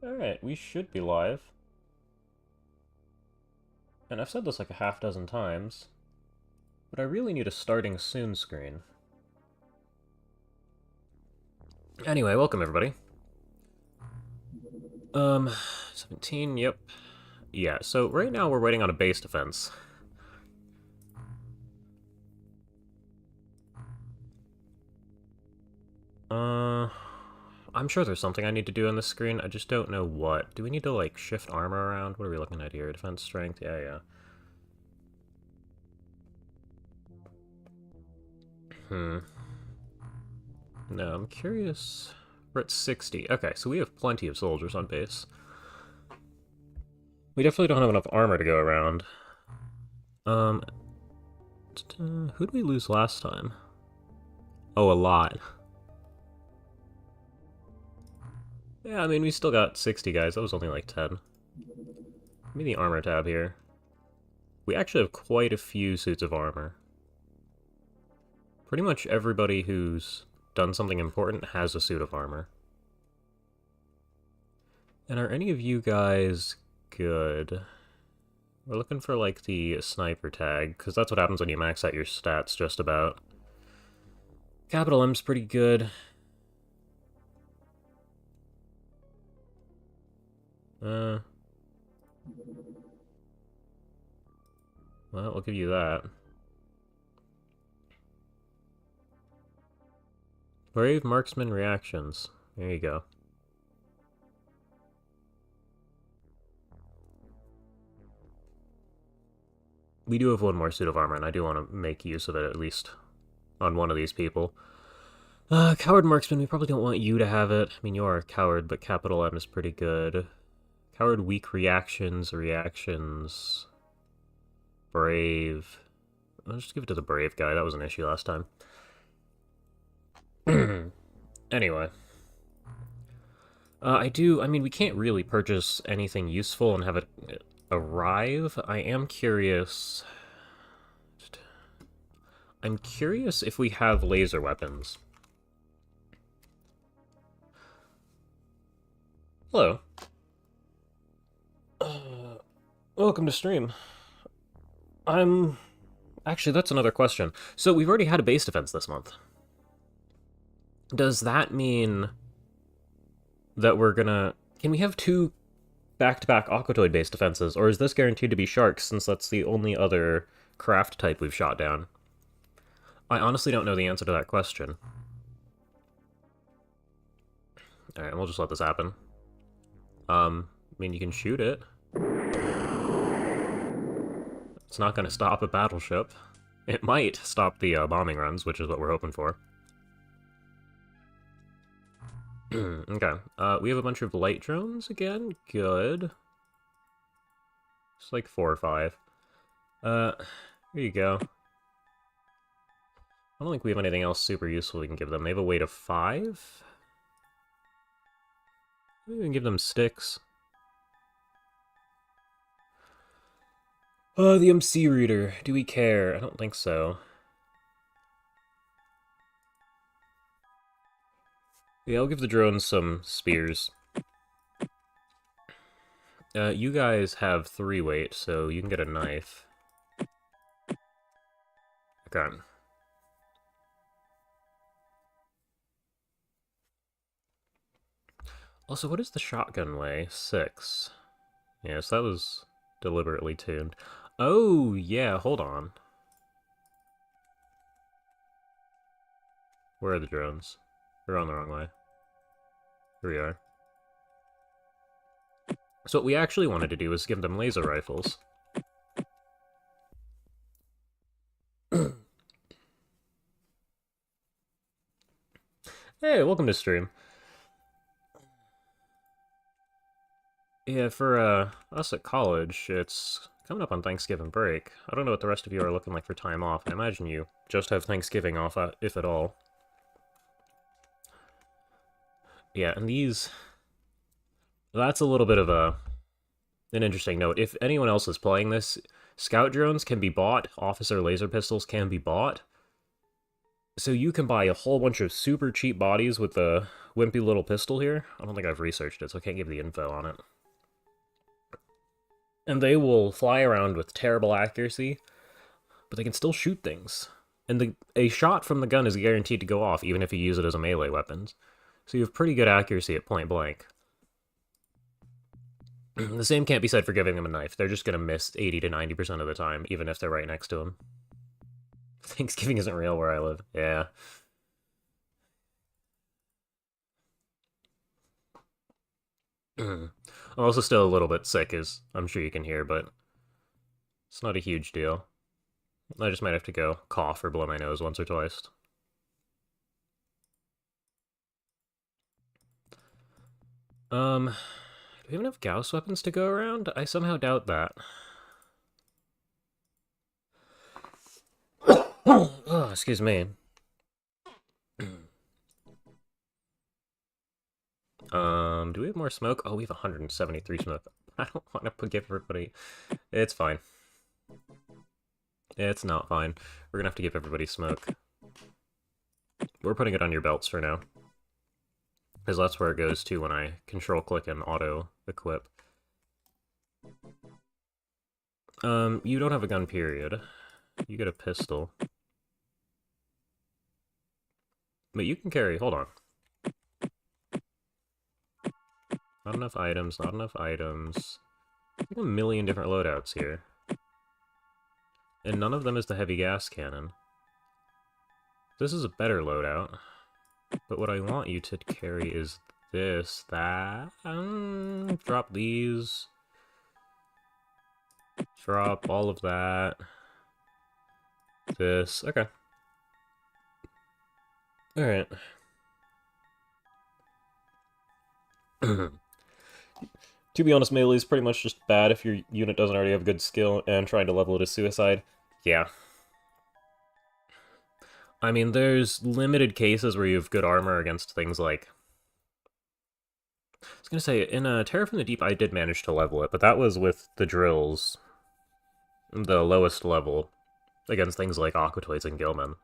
Alright, we should be live. And I've said this like a half dozen times, but I really need a starting soon screen. Anyway, welcome everybody. 17, yep. Yeah, so right now we're waiting on a base defense. I'm sure there's something I need to do on this screen, I just don't know what. Do we need to, like, shift armor around? What are we looking at here? Defense strength? Yeah. No, I'm curious. We're at 60. Okay, so we have plenty of soldiers on base. We definitely don't have enough armor to go around. Who did we lose last time? Oh, a lot. Yeah, I mean, we still got 60 guys. That was only like 10. Give me the armor tab here. We actually have quite a few suits of armor. Pretty much everybody who's done something important has a suit of armor. And are any of you guys good? We're looking for, like, the sniper tag, because that's what happens when you max out your stats just about. Capital M's pretty good. Well, we'll give you that. Brave marksman reactions. There you go. We do have one more suit of armor, and I do want to make use of it, at least on one of these people. Coward marksman, we probably don't want you to have it. I mean, you are a coward, but capital M is pretty good. Coward weak reactions. Brave. I'll just give it to the brave guy. That was an issue last time. Anyway. I mean, we can't really purchase anything useful and have it arrive. I am curious... I'm curious if we have laser weapons. Hello. Welcome to stream. Actually, that's another question. So, we've already had a base defense this month. Does that mean that we're gonna... Can we have two back-to-back Aquatoid base defenses, or is this guaranteed to be Sharks, since that's the only other craft type we've shot down? I honestly don't know the answer to that question. Alright, we'll just let this happen. I mean, you can shoot it. It's not gonna stop a battleship. It might stop the bombing runs, which is what we're hoping for. Okay, we have a bunch of light drones again. Good. It's like 4 or 5. Here you go. I don't think we have anything else super useful we can give them. They have a weight of 5? Maybe we can give them sticks. The MC reader. Do we care? I don't think so. Yeah, I'll give the drones some spears. You guys have 3 weight, so you can get a knife. Okay. Also, what does the shotgun weigh? 6. Yes, that was deliberately tuned. Oh, yeah, hold on. Where are the drones? We're on the wrong way. Here we are. So what we actually wanted to do was give them laser rifles. Hey, welcome to stream. Yeah, for us at college, it's coming up on Thanksgiving break. I don't know what the rest of you are looking like for time off. I imagine you just have Thanksgiving off, if at all. Yeah, and these... That's a little bit of an interesting note. If anyone else is playing this, scout drones can be bought, officer laser pistols can be bought, So you can buy a whole bunch of super cheap bodies with the wimpy little pistol here. I don't think I've researched it, so I can't give the info on it. And they will fly around with terrible accuracy, but they can still shoot things. And a shot from the gun is guaranteed to go off, even if you use it as a melee weapon. So you have pretty good accuracy at point blank. The same can't be said for giving them a knife. They're just going to miss 80 to 90% of the time, even if they're right next to them. Thanksgiving isn't real where I live. Yeah. I'm also still a little bit sick, as I'm sure you can hear, but it's not a huge deal. I just might have to go cough or blow my nose once or twice. Do we have enough Gauss weapons to go around? I somehow doubt that. Oh, excuse me. Do we have more smoke? Oh, we have 173 smoke. I don't want to give everybody... It's fine. It's not fine. We're gonna have to give everybody smoke. We're putting it on your belts for now. Because that's where it goes to when I control-click and auto-equip. You don't have a gun, period. You get a pistol. But you can carry... Hold on. Not enough items, not enough items. Like a million different loadouts here. And none of them is the heavy gas cannon. This is a better loadout. But what I want you to carry is this, that... drop these. Drop all of that. This. Okay. Alright. To be honest, melee is pretty much just bad if your unit doesn't already have good skill, and trying to level it is suicide. Yeah. I mean, there's limited cases where you have good armor against things like... I was gonna say, in Terror from the Deep, I did manage to level it, but that was with the drills. The lowest level, against things like Aquatoids and Gilman.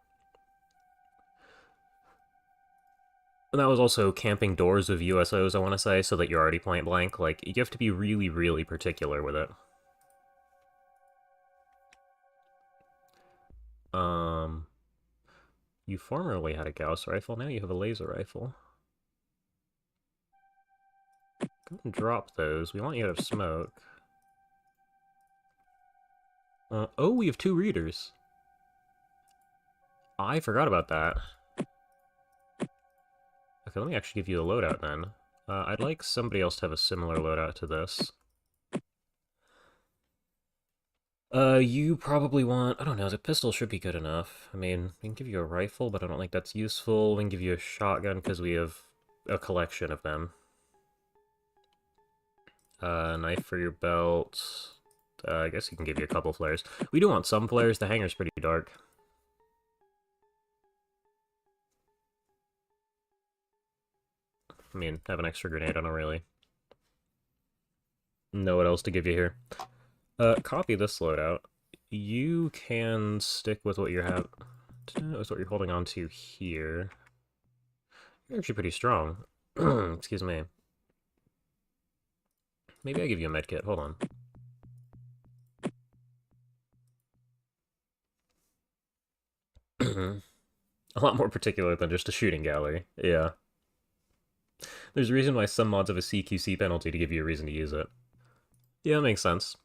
And that was also camping doors of USOs, I want to say, so that you're already point blank. Like, you have to be really, really particular with it. You formerly had a Gauss rifle, now you have a laser rifle. Go and drop those. We want you to have smoke. Oh, we have 2 readers. I forgot about that. Okay, let me actually give you a loadout then. I'd like somebody else to have a similar loadout to this. You probably want... I don't know, the pistol should be good enough. I mean, we can give you a rifle, but I don't think that's useful. We can give you a shotgun, because we have a collection of them. Knife for your belt. I guess he can give you a couple flares. We do want some flares. The hangar's pretty dark. I mean, have an extra grenade. I don't really know what else to give you here. Copy this loadout. You can stick with what you have. With what you're holding on to here. You're actually pretty strong. Excuse me. Maybe I give you a medkit. Hold on. A lot more particular than just a shooting gallery. Yeah. There's a reason why some mods have a CQC penalty to give you a reason to use it. Yeah, that makes sense.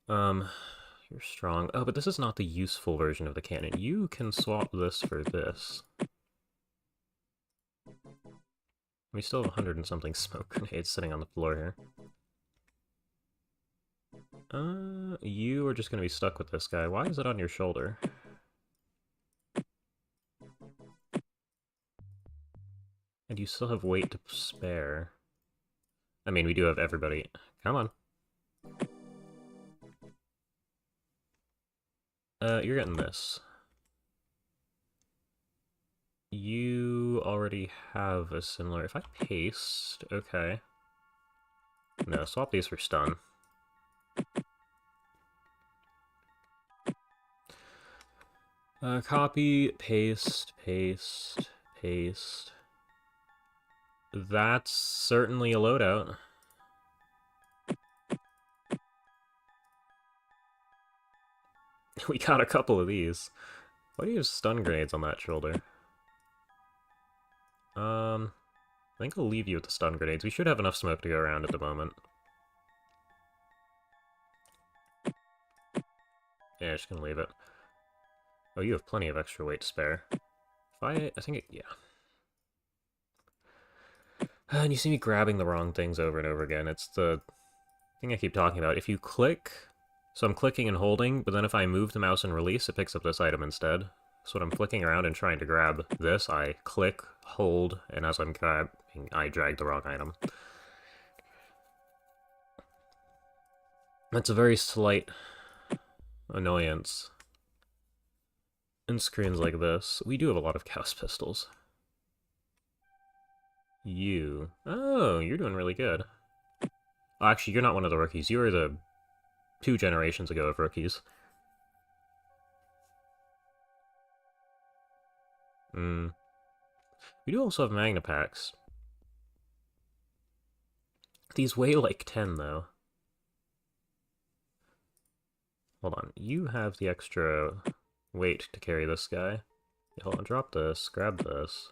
You're strong. Oh, but this is not the useful version of the cannon. You can swap this for this. We still have 100 and something smoke grenades sitting on the floor here. You are just gonna be stuck with this guy. Why is it on your shoulder? And you still have weight to spare. I mean, we do have everybody. Come on. You're getting this. You already have a similar... If I paste... Okay. No, swap these for stun. Copy, paste, paste, paste. That's certainly a loadout. We got a couple of these. Why do you have stun grenades on that shoulder? I think I'll leave you with the stun grenades. We should have enough smoke to go around at the moment. Yeah, just gonna leave it. Oh, you have plenty of extra weight to spare. If I think yeah. And you see me grabbing the wrong things over and over again. It's the thing I keep talking about. If you click, so I'm clicking and holding, but then if I move the mouse and release, it picks up this item instead. So when I'm flicking around and trying to grab this, I click, hold, and as I'm grabbing, I drag the wrong item. That's a very slight annoyance. In screens like this, we do have a lot of Gauss pistols. You. Oh, you're doing really good. Oh, actually, you're not one of the rookies. You were the 2 generations ago of rookies. We do also have Magna packs. These weigh like 10, though. Hold on. You have the extra weight to carry this guy. Hold on, drop this, grab this.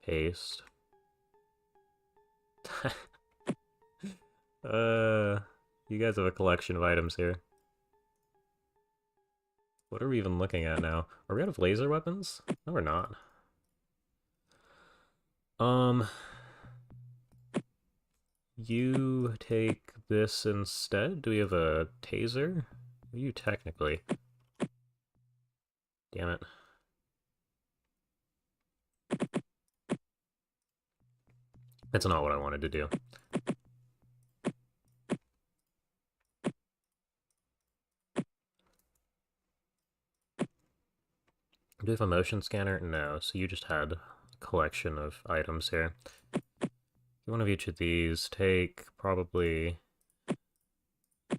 Paste. You guys have a collection of items here. What are we even looking at now? Are we out of laser weapons? No, we're not. You take this instead? Do we have a taser? You technically. Damn it. That's not what I wanted to do. Do we have a motion scanner? No, so you just had a collection of items here. One of each of these. Take probably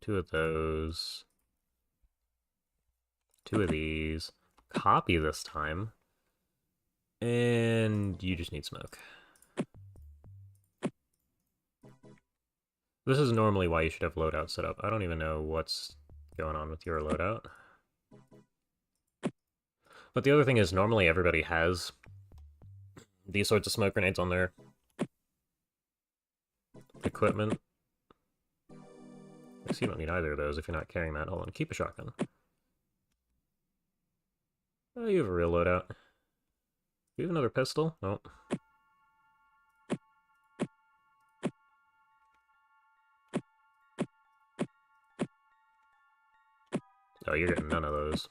2 of those. 2 of these. Copy this time. And you just need smoke. This is normally why you should have loadout set up. I don't even know what's going on with your loadout. But the other thing is, normally everybody has these sorts of smoke grenades on their equipment. I guess you don't need either of those if you're not carrying that. Hold on, keep a shotgun. Oh, you have a real loadout. Do you have another pistol? Oh. Oh, you're getting none of those.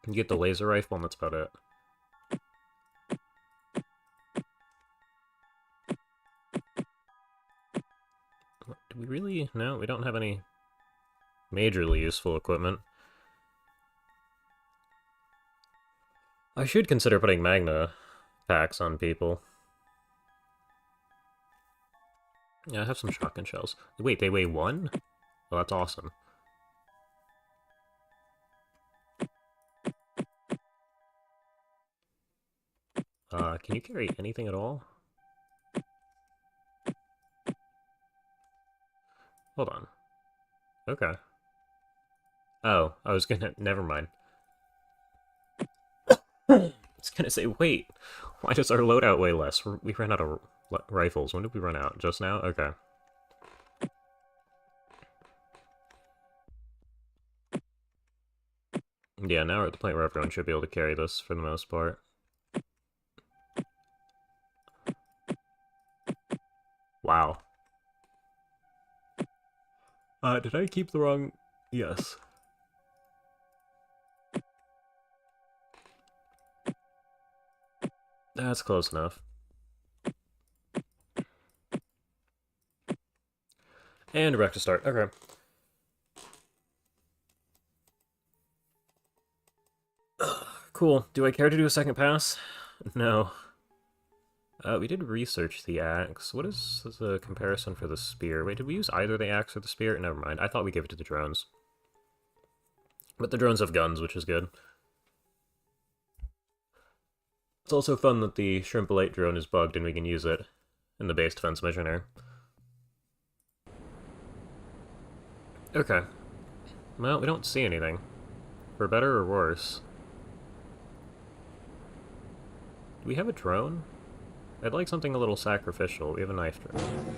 You get the laser rifle, and that's about it. Do we really? No, we don't have any majorly useful equipment. I should consider putting Magna packs on people. Yeah, I have some shotgun shells. Wait, they weigh 1? Well, that's awesome. Can you carry anything at all? Hold on. Okay. Oh, I was gonna... Never mind. I was gonna say, wait, why does our loadout weigh less? We ran out of rifles. When did we run out? Just now? Okay. Yeah, now we're at the point where everyone should be able to carry this for the most part. Wow. Did I keep the wrong... Yes. That's close enough. And we're back to start. Okay. Cool. Do I care to do a second pass? No. We did research the axe. What is the comparison for the spear? Wait, did we use either the axe or the spear? Never mind. I thought we gave it to the drones. But the drones have guns, which is good. It's also fun that the Shrimp Light drone is bugged and we can use it in the base defense missioner. Okay. Well, we don't see anything. For better or worse. Do we have a drone? I'd like something a little sacrificial. We have a knife drone.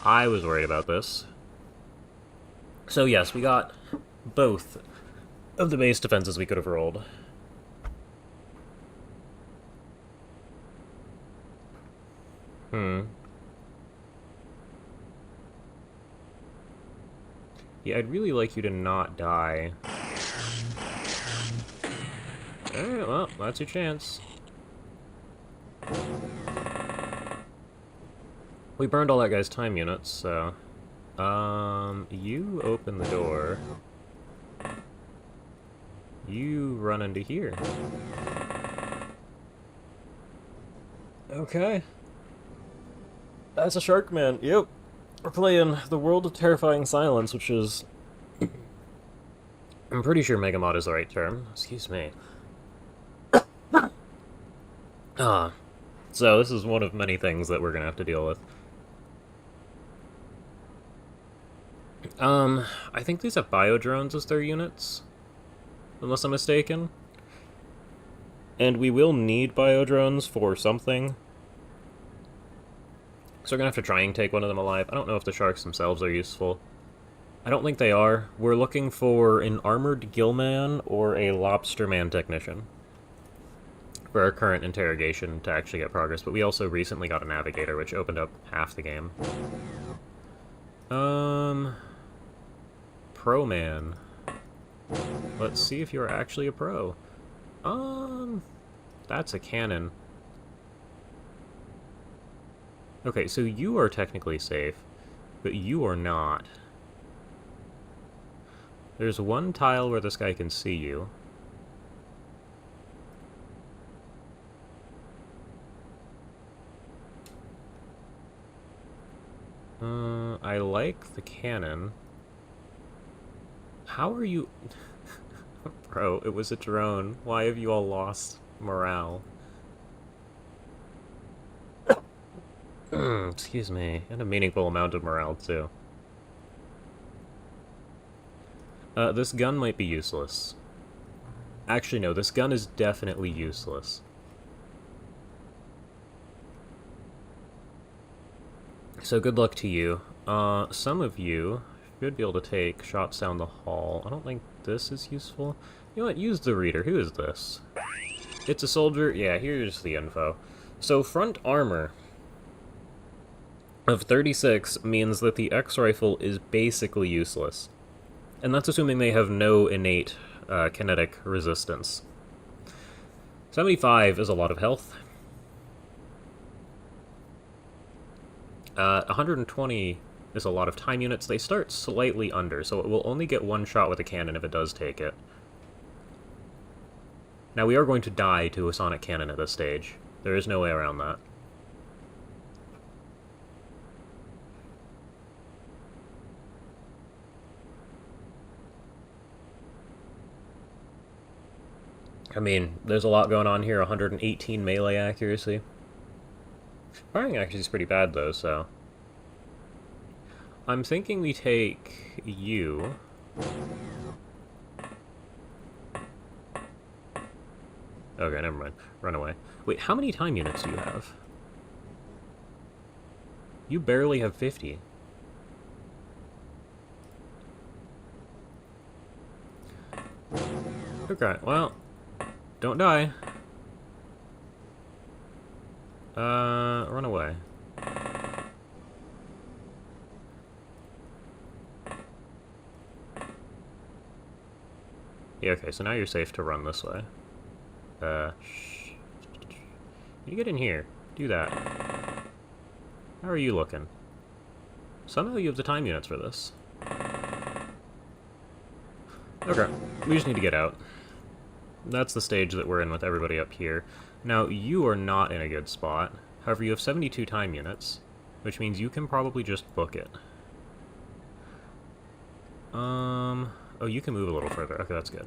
I was worried about this. So yes, we got both of the base defenses we could have rolled. Yeah, I'd really like you to not die. Alright, well, that's your chance. We burned all that guy's time units, so... you open the door. You run into here. Okay. That's a shark man, yep. We're playing The World of Terrifying Silence, which is... I'm pretty sure Megamod is the right term. Excuse me. So this is one of many things that we're gonna have to deal with. I think these have biodrones as their units, unless I'm mistaken. And we will need biodrones for something. So we're gonna have to try and take one of them alive. I don't know if the sharks themselves are useful. I don't think they are. We're looking for an armored gillman or a lobsterman technician for our current interrogation to actually get progress, but we also recently got a navigator, which opened up half the game. Pro man. Let's see if you're actually a pro. That's a cannon. Okay, so you are technically safe, but you are not. There's one tile where this guy can see you. I like the cannon. How are you... Bro, it was a drone. Why have you all lost morale? Excuse me. And a meaningful amount of morale, too. This gun might be useless. Actually, no, this gun is definitely useless. So good luck to you. Some of you should be able to take shots down the hall. I don't think this is useful. You know what? Use the reader. Who is this? It's a soldier? Yeah, here's the info. So front armor of 36 means that the X-Rifle is basically useless. And that's assuming they have no innate kinetic resistance. 75 is a lot of health. 120 is a lot of time units. They start slightly under, so it will only get one shot with a cannon if it does take it. Now, we are going to die to a sonic cannon at this stage. There is no way around that. I mean, there's a lot going on here. 118 melee accuracy. Firing accuracy is pretty bad, though, so... I'm thinking we take you... Okay, never mind. Run away. Wait, how many time units do you have? You barely have 50. Okay, well... Don't die. Run away. Yeah, okay, so now you're safe to run this way. You get in here. Do that. How are you looking? Somehow you have the time units for this. Okay, we just need to get out. That's the stage that we're in with everybody up here. Now, you are not in a good spot. However, you have 72 time units. which means you can probably just book it. Oh, you can move a little further. Okay, that's good.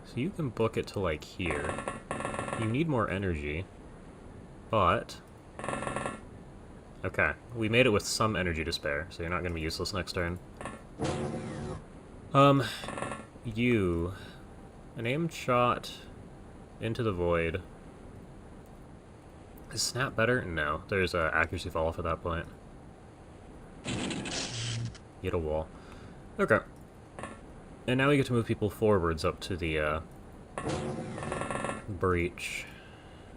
So you can book it to, like, here. You need more energy, but... Okay, we made it with some energy to spare, so you're not going to be useless next turn. You... An aimed shot into the void. Is snap better? No, there's a accuracy fall off at that point. Hit a wall. Okay. And now we get to move people forwards up to the, breach.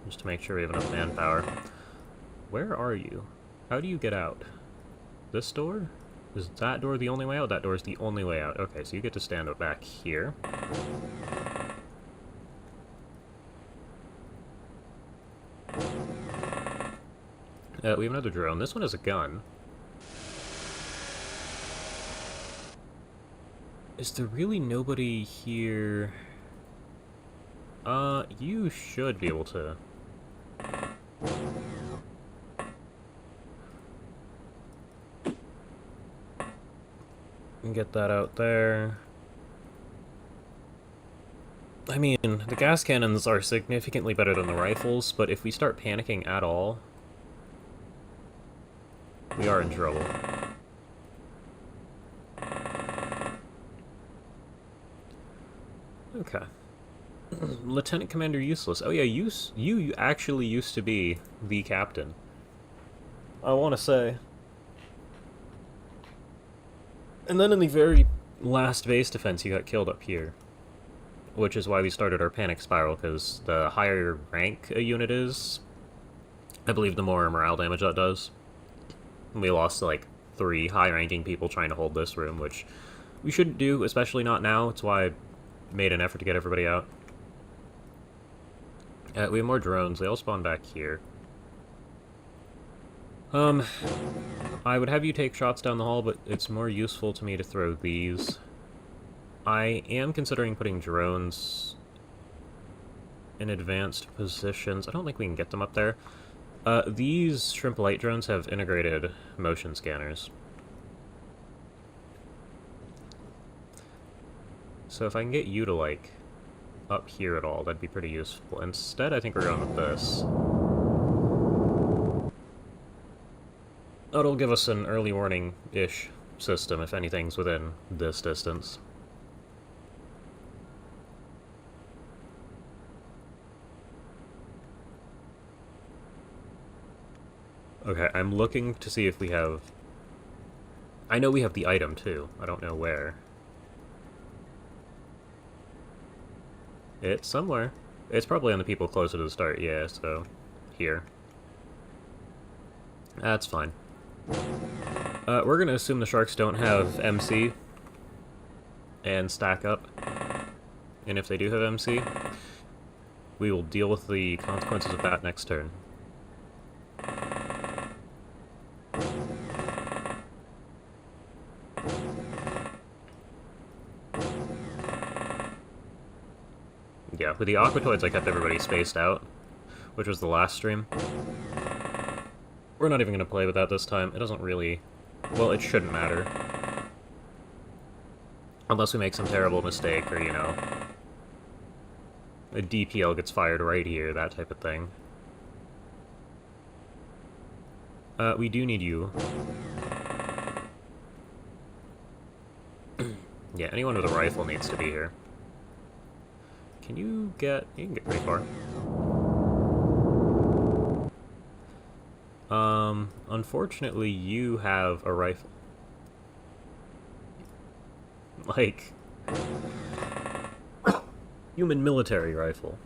Just to make sure we have enough manpower. Where are you? How do you get out? This door? Is that door the only way out? That door is the only way out. Okay, so you get to stand up back here. We have another drone. This one has a gun. Is there really nobody here? You should be able to... Get that out there. I mean, the gas cannons are significantly better than the rifles, but if we start panicking at all, we are in trouble. Okay. Lieutenant Commander useless. Oh yeah, you actually used to be the captain. I want to say. And then in the very last base defense, you got killed up here. Which is why we started our panic spiral, because the higher rank a unit is, I believe the more morale damage that does. We lost, like, 3 high-ranking people trying to hold this room, which we shouldn't do, especially not now. It's why I made an effort to get everybody out. We have more drones. They all spawn back here. I would have you take shots down the hall, but it's more useful to me to throw these. I am considering putting drones in advanced positions. I don't think we can get them up there. These Shrimp Light drones have integrated motion scanners. So if I can get you to, like, up here at all, that'd be pretty useful. Instead, I think we're going with this. It'll give us an early warning-ish system if anything's within this distance. Okay, I'm looking to see if we have... I know we have the item, too. I don't know where. It's somewhere. It's probably on the people closer to the start, yeah, so... Here. That's fine. We're gonna assume the sharks don't have MC and stack up. And if they do have MC, we will deal with the consequences of that next turn. Yeah, with the Aquatoids I kept everybody spaced out, which was the last stream. We're not even going to play with that this time. It doesn't really... Well, it shouldn't matter. Unless we make some terrible mistake, or, you know... A DPL gets fired right here, that type of thing. We do need you. Yeah, anyone with a rifle needs to be here. Can you get... You can get pretty far. Unfortunately, you have a rifle. Like... human military rifle.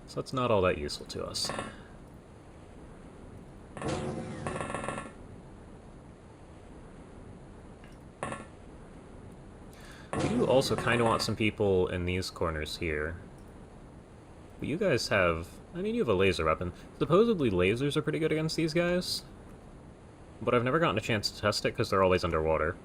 So that's not all that useful to us. We do also kind of want some people in these corners here. But you guys have... I mean, you have a laser weapon. Supposedly lasers are pretty good against these guys. But I've never gotten a chance to test it because they're always underwater.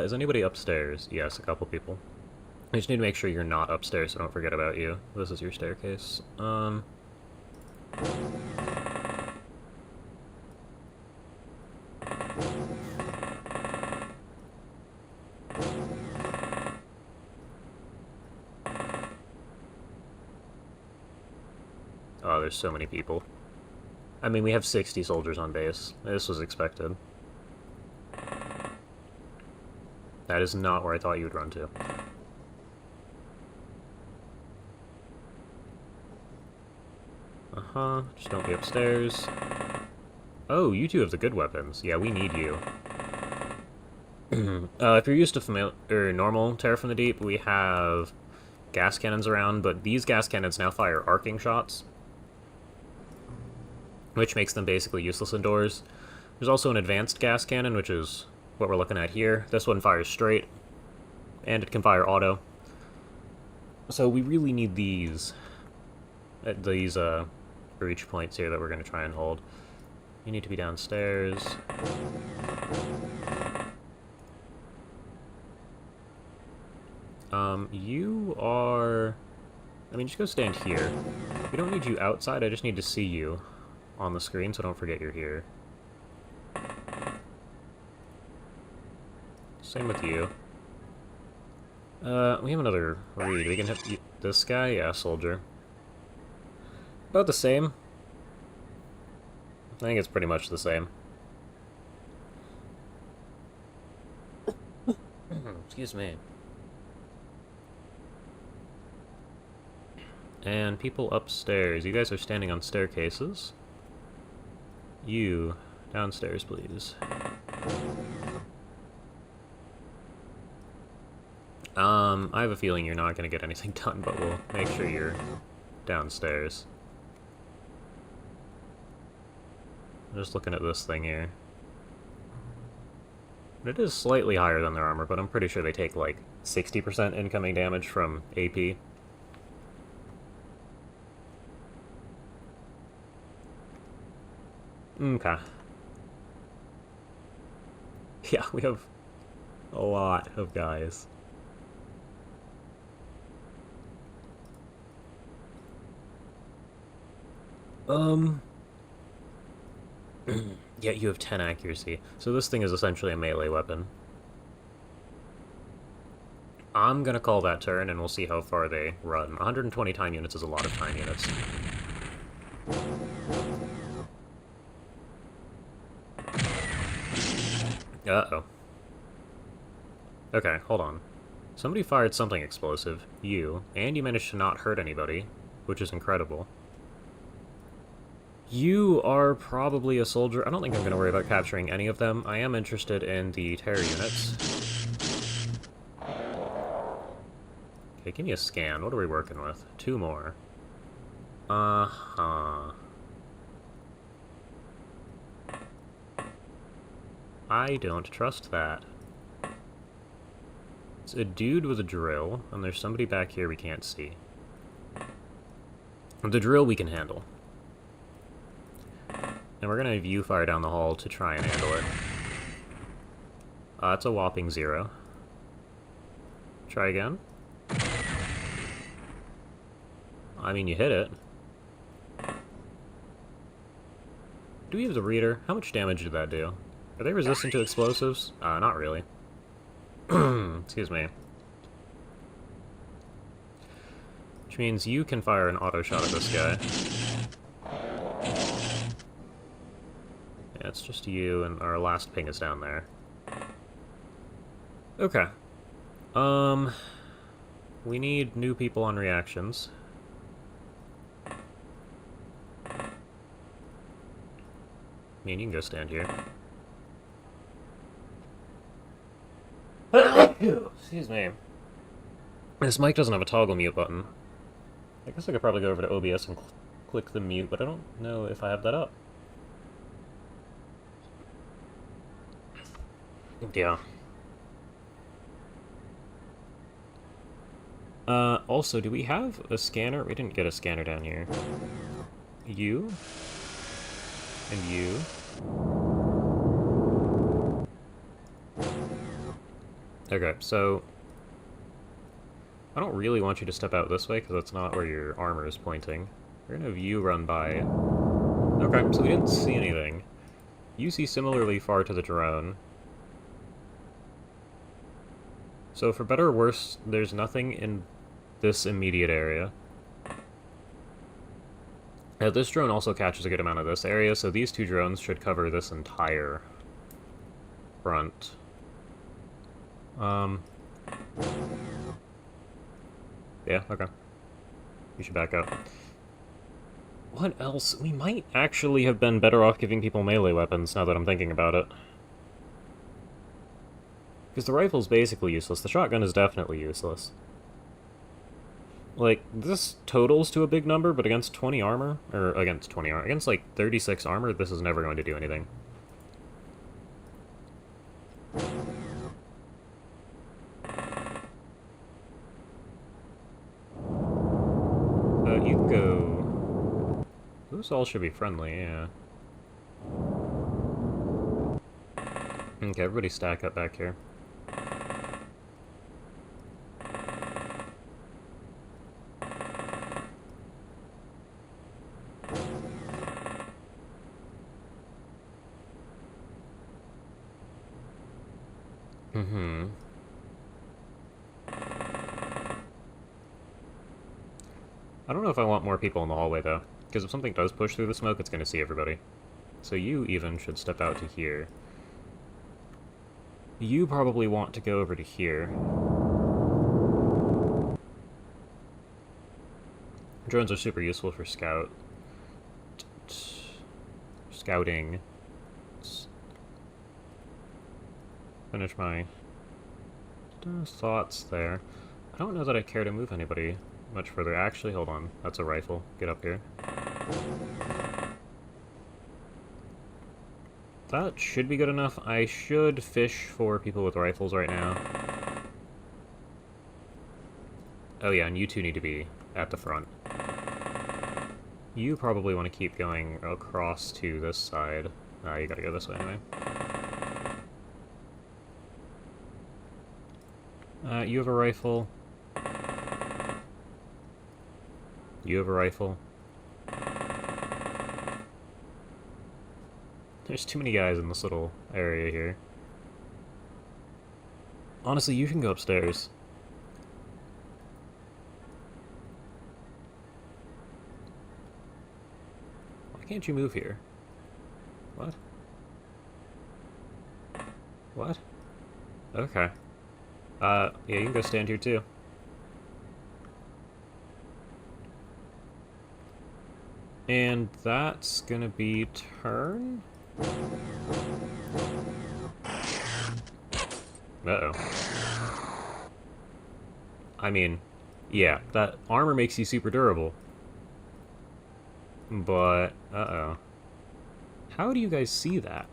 Is anybody upstairs? Yes, a couple people. I just need to make sure you're not upstairs so don't forget about you. This is your staircase. Oh, there's so many people. I mean, we have 60 soldiers on base. This was expected. That is not where I thought you would run to. Uh-huh, just don't be upstairs. Oh, you two have the good weapons. Yeah, we need you. If you're used to normal Terror from the Deep, we have gas cannons around, but these gas cannons now fire arcing shots, which makes them basically useless indoors. There's also an advanced gas cannon, which is what we're looking at here. This one fires straight, and it can fire auto. So we really need these breach points here that we're going to try and hold. You need to be downstairs. You are... I mean, just go stand here. We don't need you outside, I just need to see you on the screen, so don't forget you're here. Same with you. We have another read. We can hit this guy? Yeah, soldier. About the same. I think it's pretty much the same. Excuse me. And people upstairs. You guys are standing on staircases. You, downstairs, please. I have a feeling you're not going to get anything done, but we'll make sure you're downstairs. I'm just looking at this thing here. It is slightly higher than their armor, but I'm pretty sure they take, like, 60% incoming damage from AP. Okay. Yeah, we have a lot of guys. Yeah, you have 10 accuracy. So this thing is essentially a melee weapon. I'm gonna call that turn, and we'll see how far they run. 120 time units is a lot of time units. Uh-oh. Okay, hold on. Somebody fired something explosive. You. And you managed to not hurt anybody, which is incredible. You are probably a soldier. I don't think I'm going to worry about capturing any of them. I am interested in the terror units. Okay, give me a scan. What are we working with? 2 more. Uh-huh. I don't trust that. It's a dude with a drill, and there's somebody back here we can't see. The drill we can handle. And we're gonna have you fire down the hall to try and handle it. It's a whopping 0. Try again. I mean, you hit it. Do we have the reader? How much damage did that do? Are they resistant to explosives? Not really. Excuse me. Which means you can fire an auto shot at this guy. Yeah, it's just you, and our last ping is down there. Okay. We need new people on reactions. I mean, you can go stand here. Excuse me. This mic doesn't have a toggle mute button. I guess I could probably go over to OBS and click the mute, but I don't know if I have that up. Yeah. Also, do we have a scanner? We didn't get a scanner down here. You? And you? Okay, so I don't really want you to step out this way, because that's not where your armor is pointing. We're gonna have you run by. Okay, so we didn't see anything. You see similarly far to the drone. So for better or worse, there's nothing in this immediate area. Now, this drone also catches a good amount of this area, so these two drones should cover this entire front. Yeah, okay. You should back up. What else? We might actually have been better off giving people melee weapons, now that I'm thinking about it. Because the rifle's basically useless. The shotgun is definitely useless. Like, this totals to a big number, but against 20 armor, or against 20 armor, against like 36 armor, this is never going to do anything. You can go... Those all should be friendly, yeah. Okay, everybody stack up back here. I don't know if I want more people in the hallway, though. Because if something does push through the smoke, it's going to see everybody. So you even should step out to here. You probably want to go over to here. Drones are super useful for scouting. Finish my thoughts there. I don't know that I care to move anybody much further. Actually, hold on. That's a rifle. Get up here. That should be good enough. I should fish for people with rifles right now. Oh yeah, and you two need to be at the front. You probably want to keep going across to this side. You gotta go this way anyway. You have a rifle. You have a rifle. There's too many guys in this little area here. Honestly, you can go upstairs. Why can't you move here? What? What? Okay. Yeah, you can go stand here too. And that's gonna be turn? Uh-oh. I mean, yeah, that armor makes you super durable. But, uh-oh. How do you guys see that?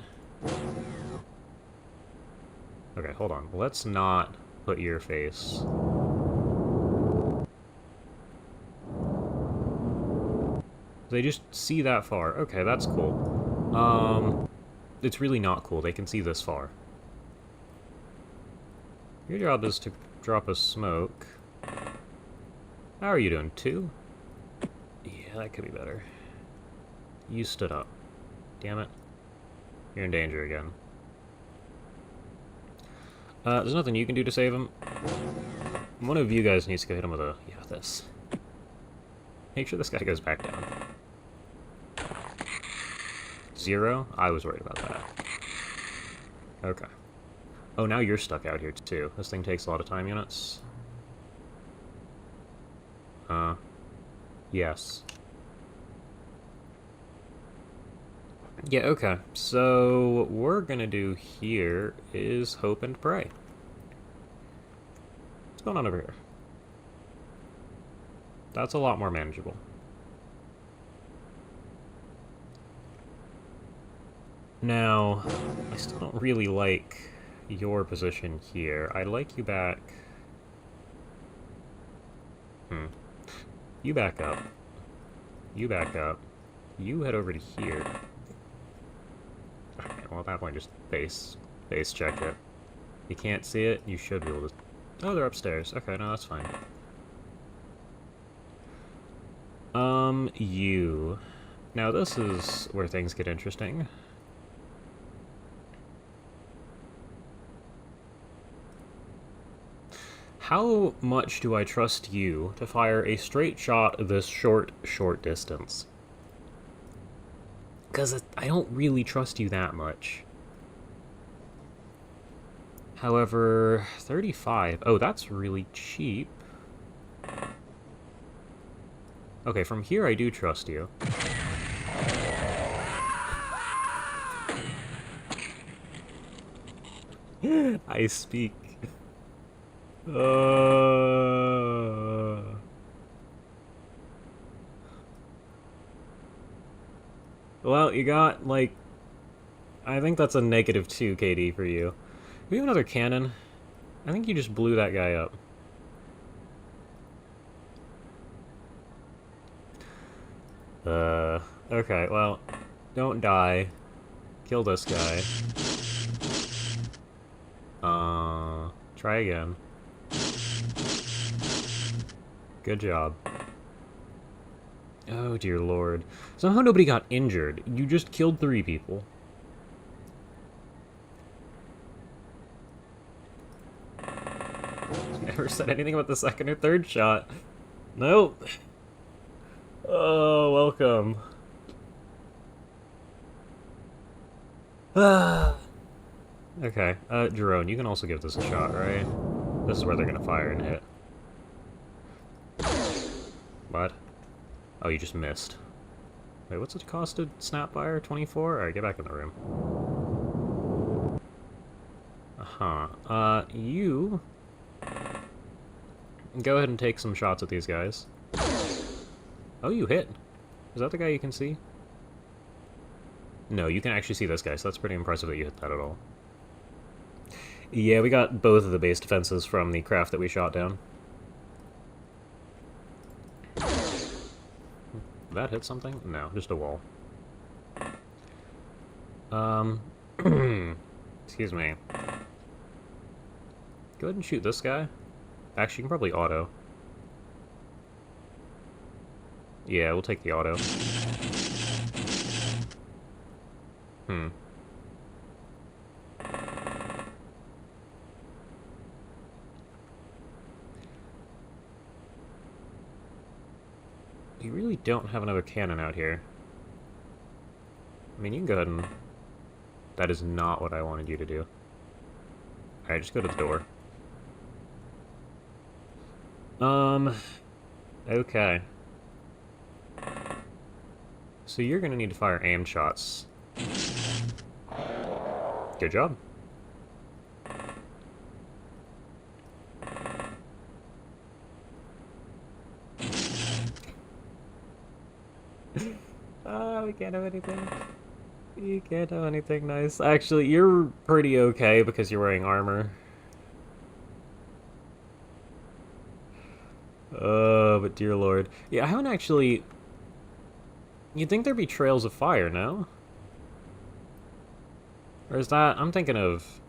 Okay, hold on. Let's not put your face. They just see that far. Okay, that's cool. It's really not cool. They can see this far. Your job is to drop a smoke. How are you doing? 2? Yeah, that could be better. You stood up. Damn it. You're in danger again. There's nothing you can do to save him. One of you guys needs to go hit him with a... yeah, this. Make sure this guy goes back down. 0? I was worried about that. Okay. Oh, now you're stuck out here, too. This thing takes a lot of time units. Yes. Yeah, okay. So, what we're gonna do here is hope and pray. What's going on over here? That's a lot more manageable. Now, I still don't really like your position here. I'd like you back... You back up. You back up. You head over to here. Okay, well, at that point, just base check it. You can't see it? You should be able to... Oh, they're upstairs. Okay, no, that's fine. You. Now this is where things get interesting. How much do I trust you to fire a straight shot this short distance? Because I don't really trust you that much. However, 35. Oh, that's really cheap. Okay, from here I do trust you. I speak. Well, you got, like... I think that's a -2 KD for you. We have another cannon. I think you just blew that guy up. Okay, well, don't die. Kill this guy. Try again. Good job. Oh, dear lord. Somehow nobody got injured. You just killed 3 people. Never said anything about the second or third shot. Nope. Oh, welcome. Okay, Jerome, you can also give this a shot, right? This is where they're gonna fire and hit. What? Oh, you just missed. Wait, what's it cost to snap fire? 24? Alright, get back in the room. You... Go ahead and take some shots at these guys. Oh, you hit. Is that the guy you can see? No, you can actually see this guy, so that's pretty impressive that you hit that at all. Yeah, we got both of the base defenses from the craft that we shot down. Did that hit something? No, just a wall. Excuse me. Go ahead and shoot this guy. Actually, you can probably auto. Yeah, we'll take the auto. You really don't have another cannon out here. I mean, you can go ahead and... That is not what I wanted you to do. Alright, just go to the door. Okay. So you're gonna need to fire aim shots. Good job. We can't have anything. You can't have anything nice. Actually, you're pretty okay because you're wearing armor. But dear lord. Yeah, I haven't actually... You'd think there'd be trails of fire, no? Or is that... I'm thinking of...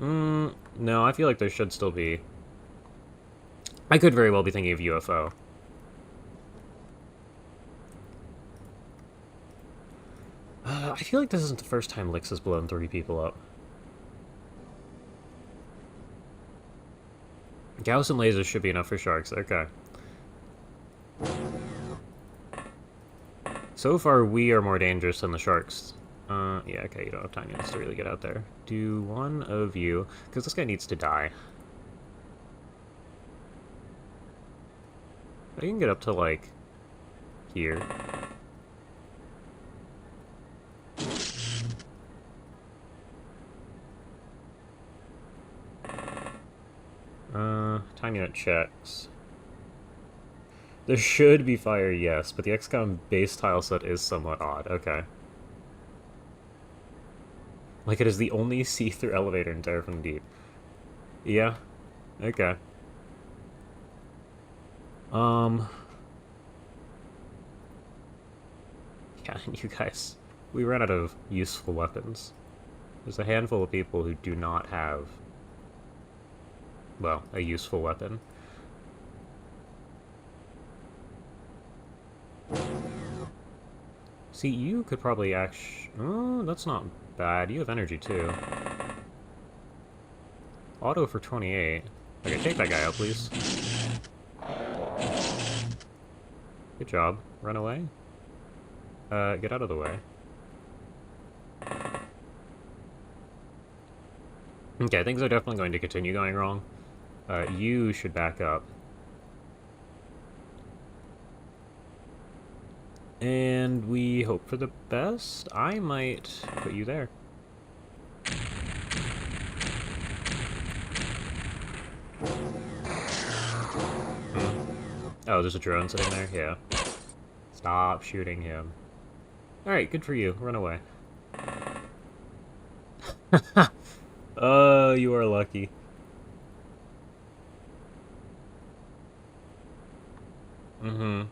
no, I feel like there should still be... I could very well be thinking of UFO. I feel like this isn't the first time Lix has blown 3 people up. Gauss and lasers should be enough for sharks, okay. So far, we are more dangerous than the sharks. Yeah, okay, you don't have time to really get out there. Do one of you... Because this guy needs to die. You can get up to, like, here. Time unit checks. There should be fire, yes, but the XCOM base tile set is somewhat odd. Okay. Like it is the only see-through elevator in Terra from Deep. Yeah. Okay. Yeah, you guys, we ran out of useful weapons. There's a handful of people who do not have Well, a useful weapon. See, you could probably actually... Oh, that's not bad. You have energy, too. Auto for 28. Okay, take that guy out, please. Good job. Run away. Get out of the way. Okay, things are definitely going to continue going wrong. You should back up. And we hope for the best. I might put you there. Oh, there's a drone sitting there? Yeah. Stop shooting him. Alright, good for you. Run away. Oh, you are lucky. Mm-hmm.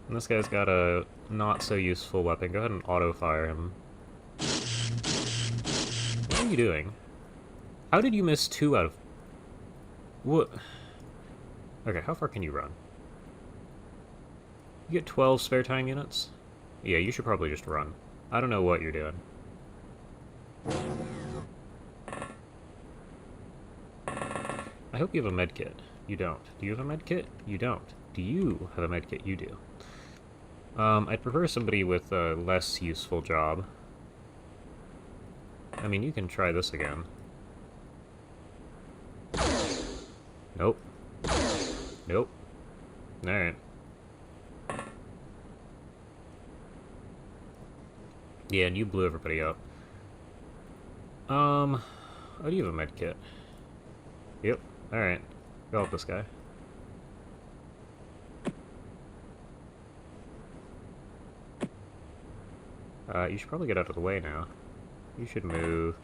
And this guy's got a not-so-useful weapon. Go ahead and auto-fire him. What are you doing? How did you miss 2 out of... What? Okay, how far can you run? You get 12 spare time units? Yeah, you should probably just run. I don't know what you're doing. I hope you have a medkit. You don't. Do you have a medkit? You don't. Do you have a medkit? You do. I'd prefer somebody with a less useful job. I mean, you can try this again. Nope. Nope. Alright. Yeah, and you blew everybody up. Oh, do you have a medkit? Yep. Alright. Go help this guy. You should probably get out of the way now. You should move.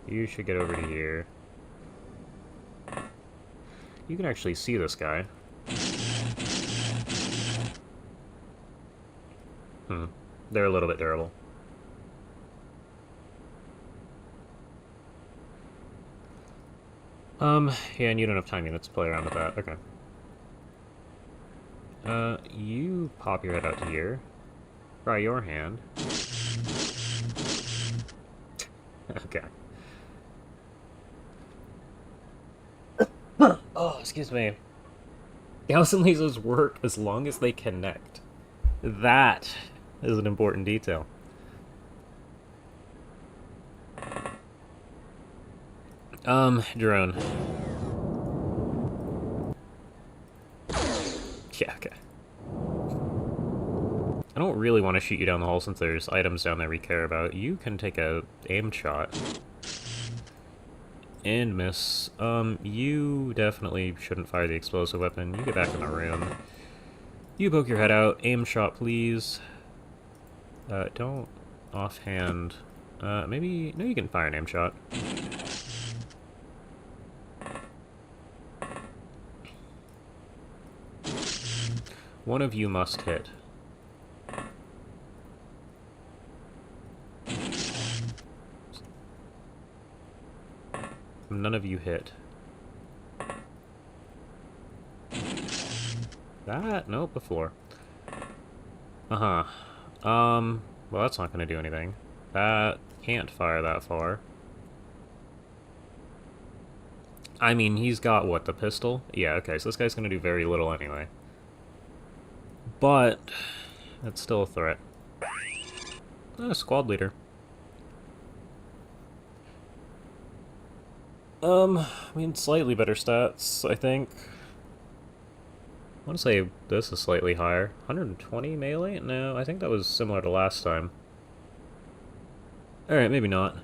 You should get over to here. You can actually see this guy. They're a little bit durable. Yeah, and you don't have time units to play around with that. Okay. You pop your head out to here. Try your hand. Okay. Oh, excuse me. Gaussian lasers work as long as they connect. That is an important detail. Drone. Yeah, okay. I don't really want to shoot you down the hole since there's items down there we care about. You can take a aimed shot. And miss. You definitely shouldn't fire the explosive weapon. You get back in the room. You poke your head out. Aim shot, please. Don't offhand. Maybe... No, you can fire an aim shot. One of you must hit. None of you hit. That? Nope, the floor. Uh-huh. Well, that's not gonna do anything. That can't fire that far. I mean, he's got, what, the pistol? Yeah, okay, so this guy's gonna do very little anyway. But, it's still a threat. Squad leader. I mean, slightly better stats, I think. I want to say this is slightly higher. 120 melee? No, I think that was similar to last time. Alright, maybe not.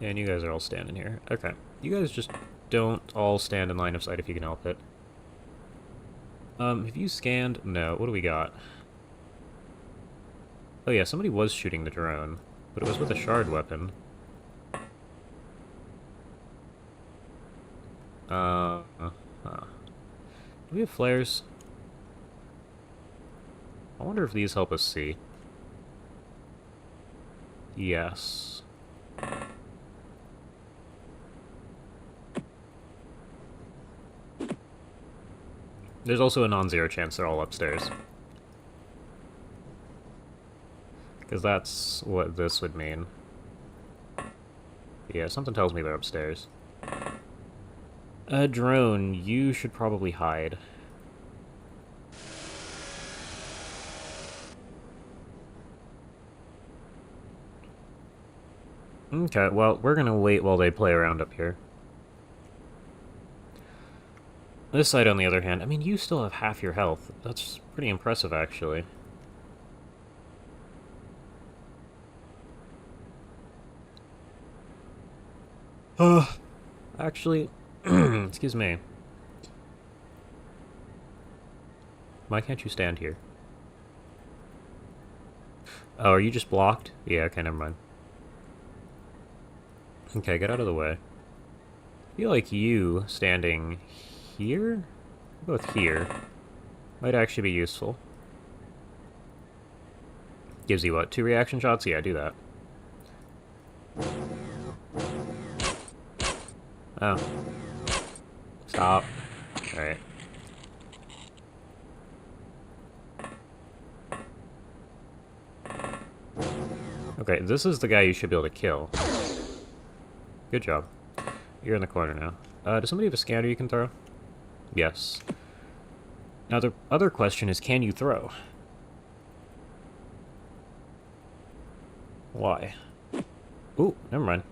And you guys are all standing here. Okay. You guys just don't all stand in line of sight if you can help it. Have you scanned? No. What do we got? Oh yeah, somebody was shooting the drone, but it was with a shard weapon. Do we have flares? I wonder if these help us see. Yes. There's also a non-zero chance they're all upstairs. Because that's what this would mean. Yeah, something tells me they're upstairs. A drone, you should probably hide. Okay, well, we're gonna wait while they play around up here. This side, on the other hand, I mean, you still have half your health. That's pretty impressive, actually. Actually, excuse me. Why can't you stand here? Oh, are you just blocked? Yeah, okay, never mind. Okay, get out of the way. I feel like you standing here? I'll go with here. Might actually be useful. Gives you what, 2 reaction shots? Yeah, do that. Oh. Stop. Alright. Okay, this is the guy you should be able to kill. Good job. You're in the corner now. Does somebody have a scanner you can throw? Yes. Now the other question is, can you throw? Why? Ooh, never mind.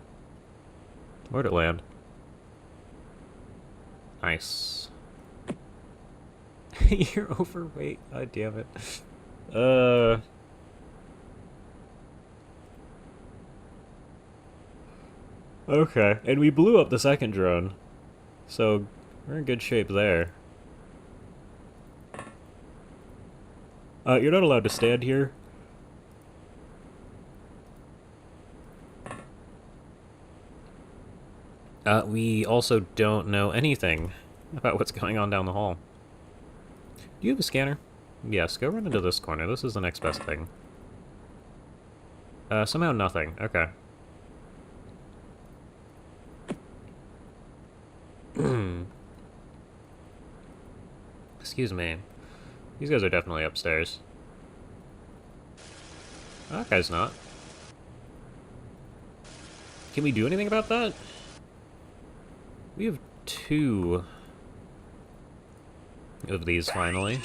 Where'd it land? Nice. You're overweight, god damn it. Okay, and we blew up the second drone. So, we're in good shape there. You're not allowed to stand here. We also don't know anything about what's going on down the hall. Do you have a scanner? Yes, go run into this corner. This is the next best thing. Somehow nothing. Okay. Excuse me. These guys are definitely upstairs. That guy's not. Can we do anything about that? We have 2 of these, finally.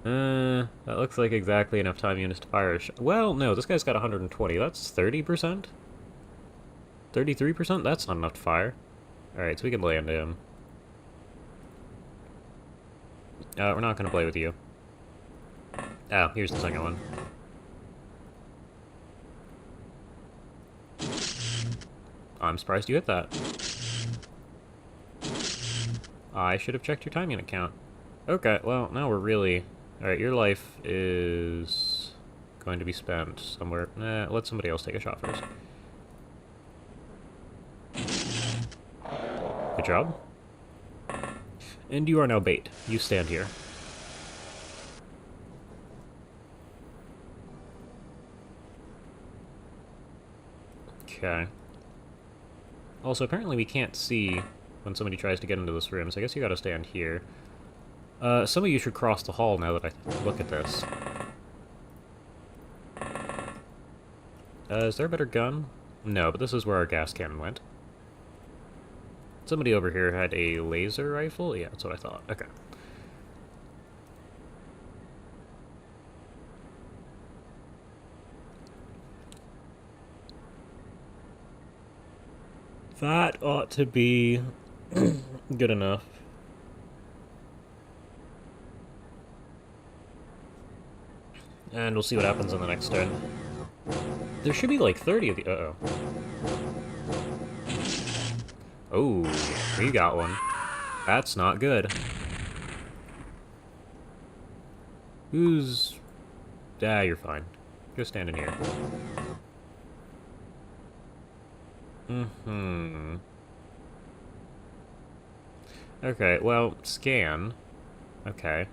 That looks like exactly enough time units to fire a shot. Well, no, this guy's got 120. That's 30%? 33%? That's not enough to fire. Alright, so we can land him. We're not gonna play with you. Oh, here's the second one. I'm surprised you hit that. I should have checked your time unit count. Okay, well, now we're really... Alright, your life is going to be spent somewhere. Let somebody else take a shot first. Good job. And you are now bait. You stand here. Okay. Also, apparently we can't see when somebody tries to get into this room, so I guess you gotta stand here. Some of you should cross the hall now that I look at this. Is there a better gun? No, but this is where our gas cannon went. Somebody over here had a laser rifle? Yeah, that's what I thought. Okay. That ought to be good enough. And we'll see what happens in the next turn. There should be like 30 of the... Uh-oh. Oh, we got one. That's not good. Who's... Ah, you're fine. Just standing here. Mm-hmm. Okay, well, scan. Okay.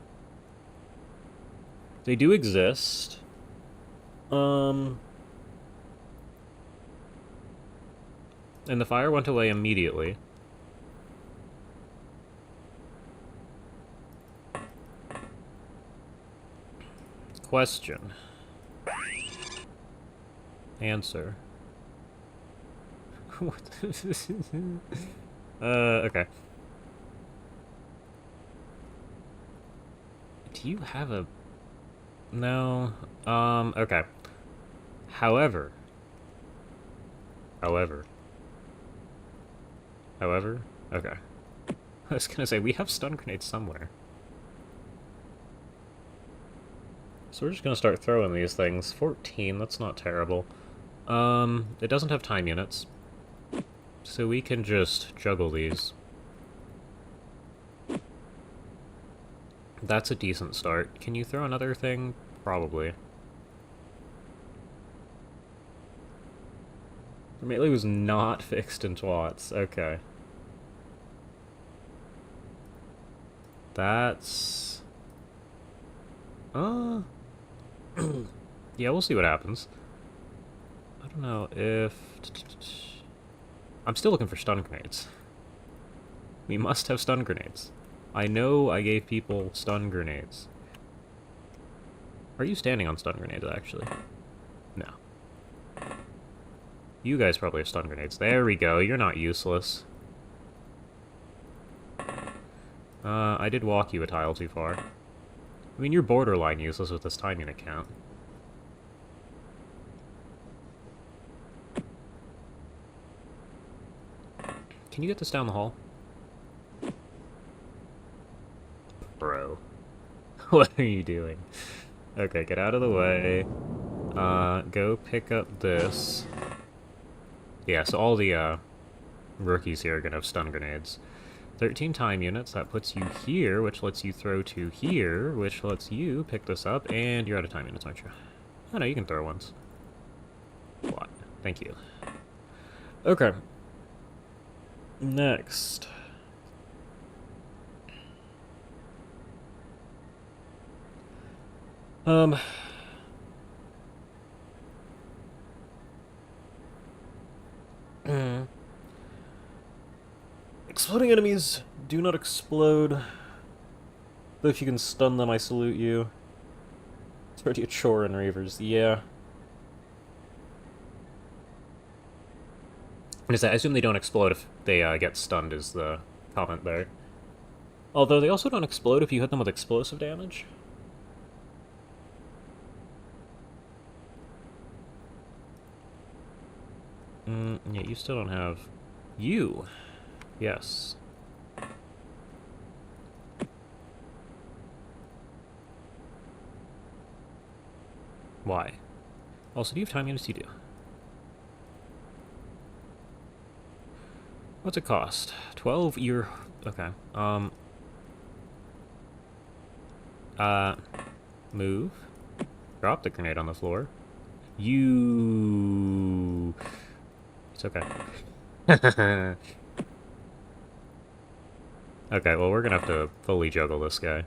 They do exist. And the fire went away immediately. Question. Answer. What? Okay. Do you have a... No. Okay. However. Okay. I was gonna say, we have stun grenades somewhere. So we're just gonna start throwing these things. 14, that's not terrible. It doesn't have time units. So we can just juggle these. That's a decent start. Can you throw another thing? Probably. Melee was not fixed in TWoTS. Okay. That's... yeah, we'll see what happens. I don't know if... I'm still looking for stun grenades. We must have stun grenades. I know I gave people stun grenades. Are you standing on stun grenades, actually? No. You guys probably have stun grenades. There we go, you're not useless. I did walk you a tile too far. I mean, you're borderline useless with this time unit count. Can you get this down the hall? Bro. What are you doing? Okay, get out of the way. Go pick up this. Yeah, so all the, rookies here are gonna have stun grenades. 13 time units, that puts you here, which lets you throw to here, which lets you pick this up, and you're out of time units, aren't you? Oh no, you can throw once. What? Thank you. Okay. Next. Exploding enemies do not explode. Though if you can stun them, I salute you. It's already a chore in Reavers, yeah. I assume they don't explode if they get stunned, is the comment there. Although they also don't explode if you hit them with explosive damage. Yeah, you still don't have... You! Yes. Why? Also, do you have time units? You do. What's it cost? 12 year... Okay. Move. Drop the grenade on the floor. You... It's okay. Okay, well, we're gonna have to fully juggle this guy.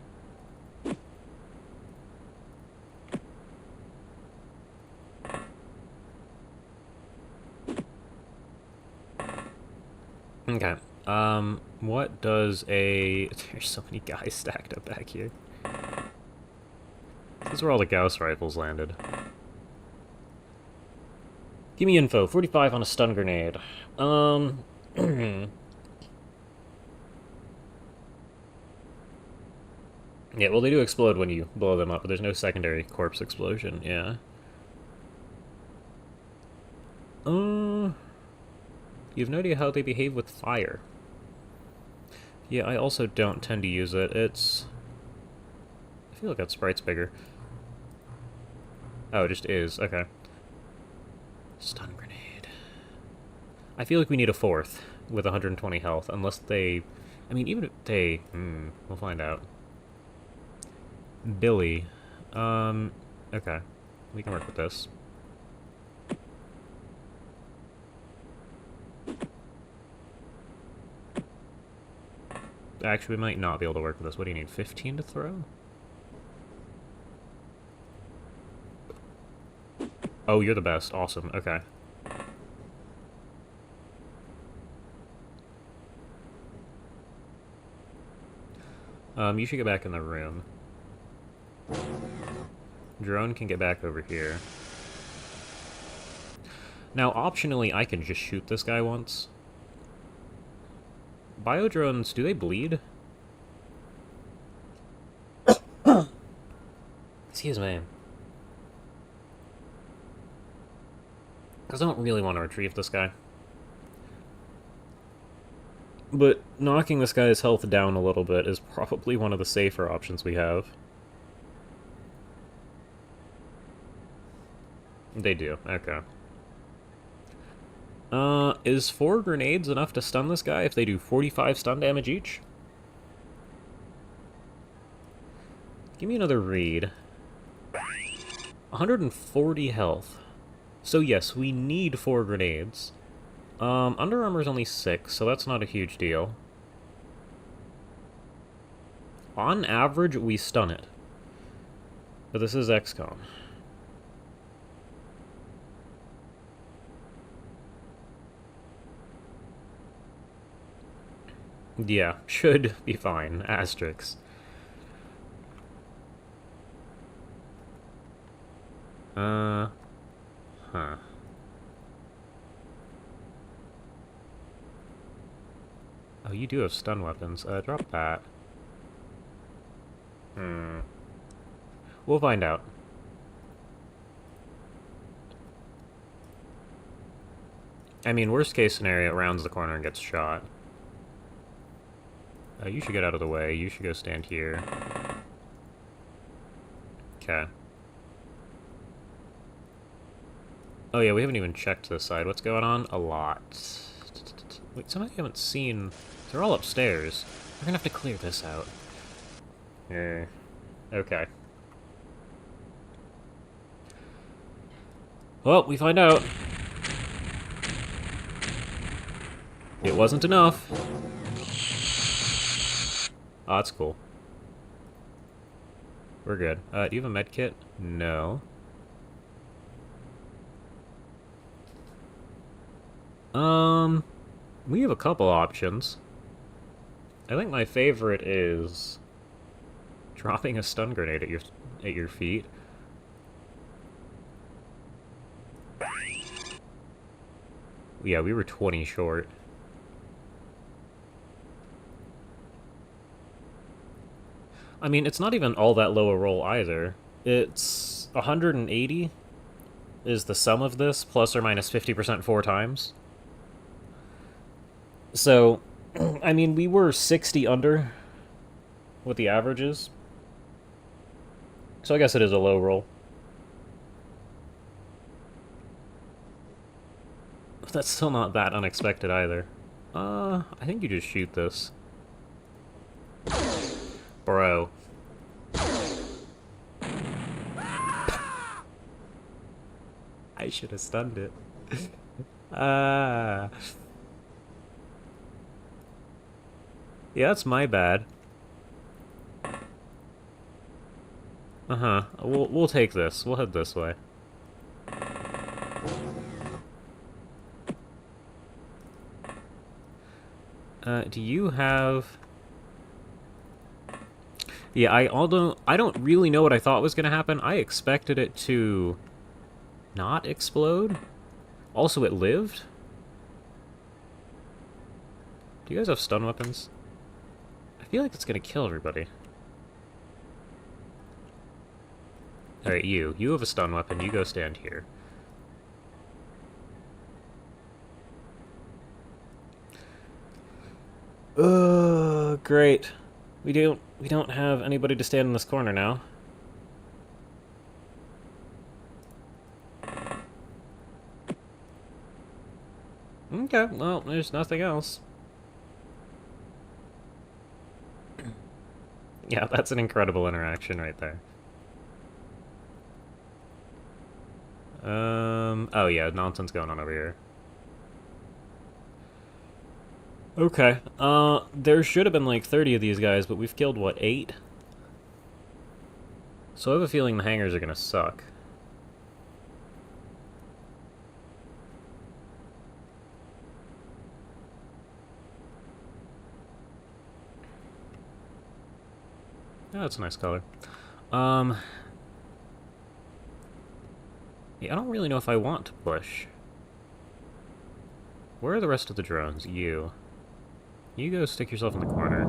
Okay, what does a... There's so many guys stacked up back here. This is where all the Gauss rifles landed. Give me info. 45 on a stun grenade. Yeah, well, they do explode when you blow them up, but there's no secondary corpse explosion, yeah. You have no idea how they behave with fire. Yeah, I also don't tend to use it. It's... I feel like that sprite's bigger. Oh, it just is. Okay. Stun grenade. I feel like we need a fourth with 120 health, unless they... I mean, even if they... we'll find out. Billy. Okay. We can work with this. Actually, we might not be able to work with this. What do you need, 15 to throw? Oh, you're the best. Awesome. Okay. You should get back in the room. Drone can get back over here. Now, optionally, I can just shoot this guy once. Biodrones, do they bleed? Excuse me. Because I don't really want to retrieve this guy. But knocking this guy's health down a little bit is probably one of the safer options we have. They do, okay. Is 4 grenades enough to stun this guy if they do 45 stun damage each? Give me another read. 140 health. So yes, we need 4 grenades. Under Armor's only 6, so that's not a huge deal. On average, we stun it. But this is XCOM. Yeah, should be fine. Asterisks. Huh. Oh, you do have stun weapons. Drop that. We'll find out. I mean, worst case scenario, it rounds the corner and gets shot. You should get out of the way. You should go stand here. Okay. Oh yeah, we haven't even checked this side. What's going on? A lot. Wait, somehow you haven't seen... They're all upstairs. We're gonna have to clear this out. Okay. Well, we find out. It wasn't enough. Oh, that's cool. We're good. Do you have a med kit? No. We have a couple options. I think my favorite is dropping a stun grenade at your feet. Yeah, we were 20 short. I mean, it's not even all that low a roll either. It's 180 is the sum of this, plus or minus 50% 4 times. So, I mean, we were 60 under what the average is. So I guess it is a low roll. But that's still not that unexpected either. I think you just shoot this. Bro. I should have stunned it. Yeah, that's my bad. We'll take this. We'll head this way. Do you have... Yeah, I don't really know what I thought was gonna happen. I expected it to not explode. Also, it lived. Do you guys have stun weapons? I feel like it's gonna kill everybody. Alright, you have a stun weapon. You go stand here. Great. We don't have anybody to stand in this corner now. Okay, well, there's nothing else. Yeah, that's an incredible interaction right there. Oh yeah, nonsense going on over here. Okay, there should have been like 30 of these guys, but we've killed, what, 8? So I have a feeling the hangars are gonna suck. Oh, that's a nice color. Yeah, I don't really know if I want to push. Where are the rest of the drones? You. You go stick yourself in the corner.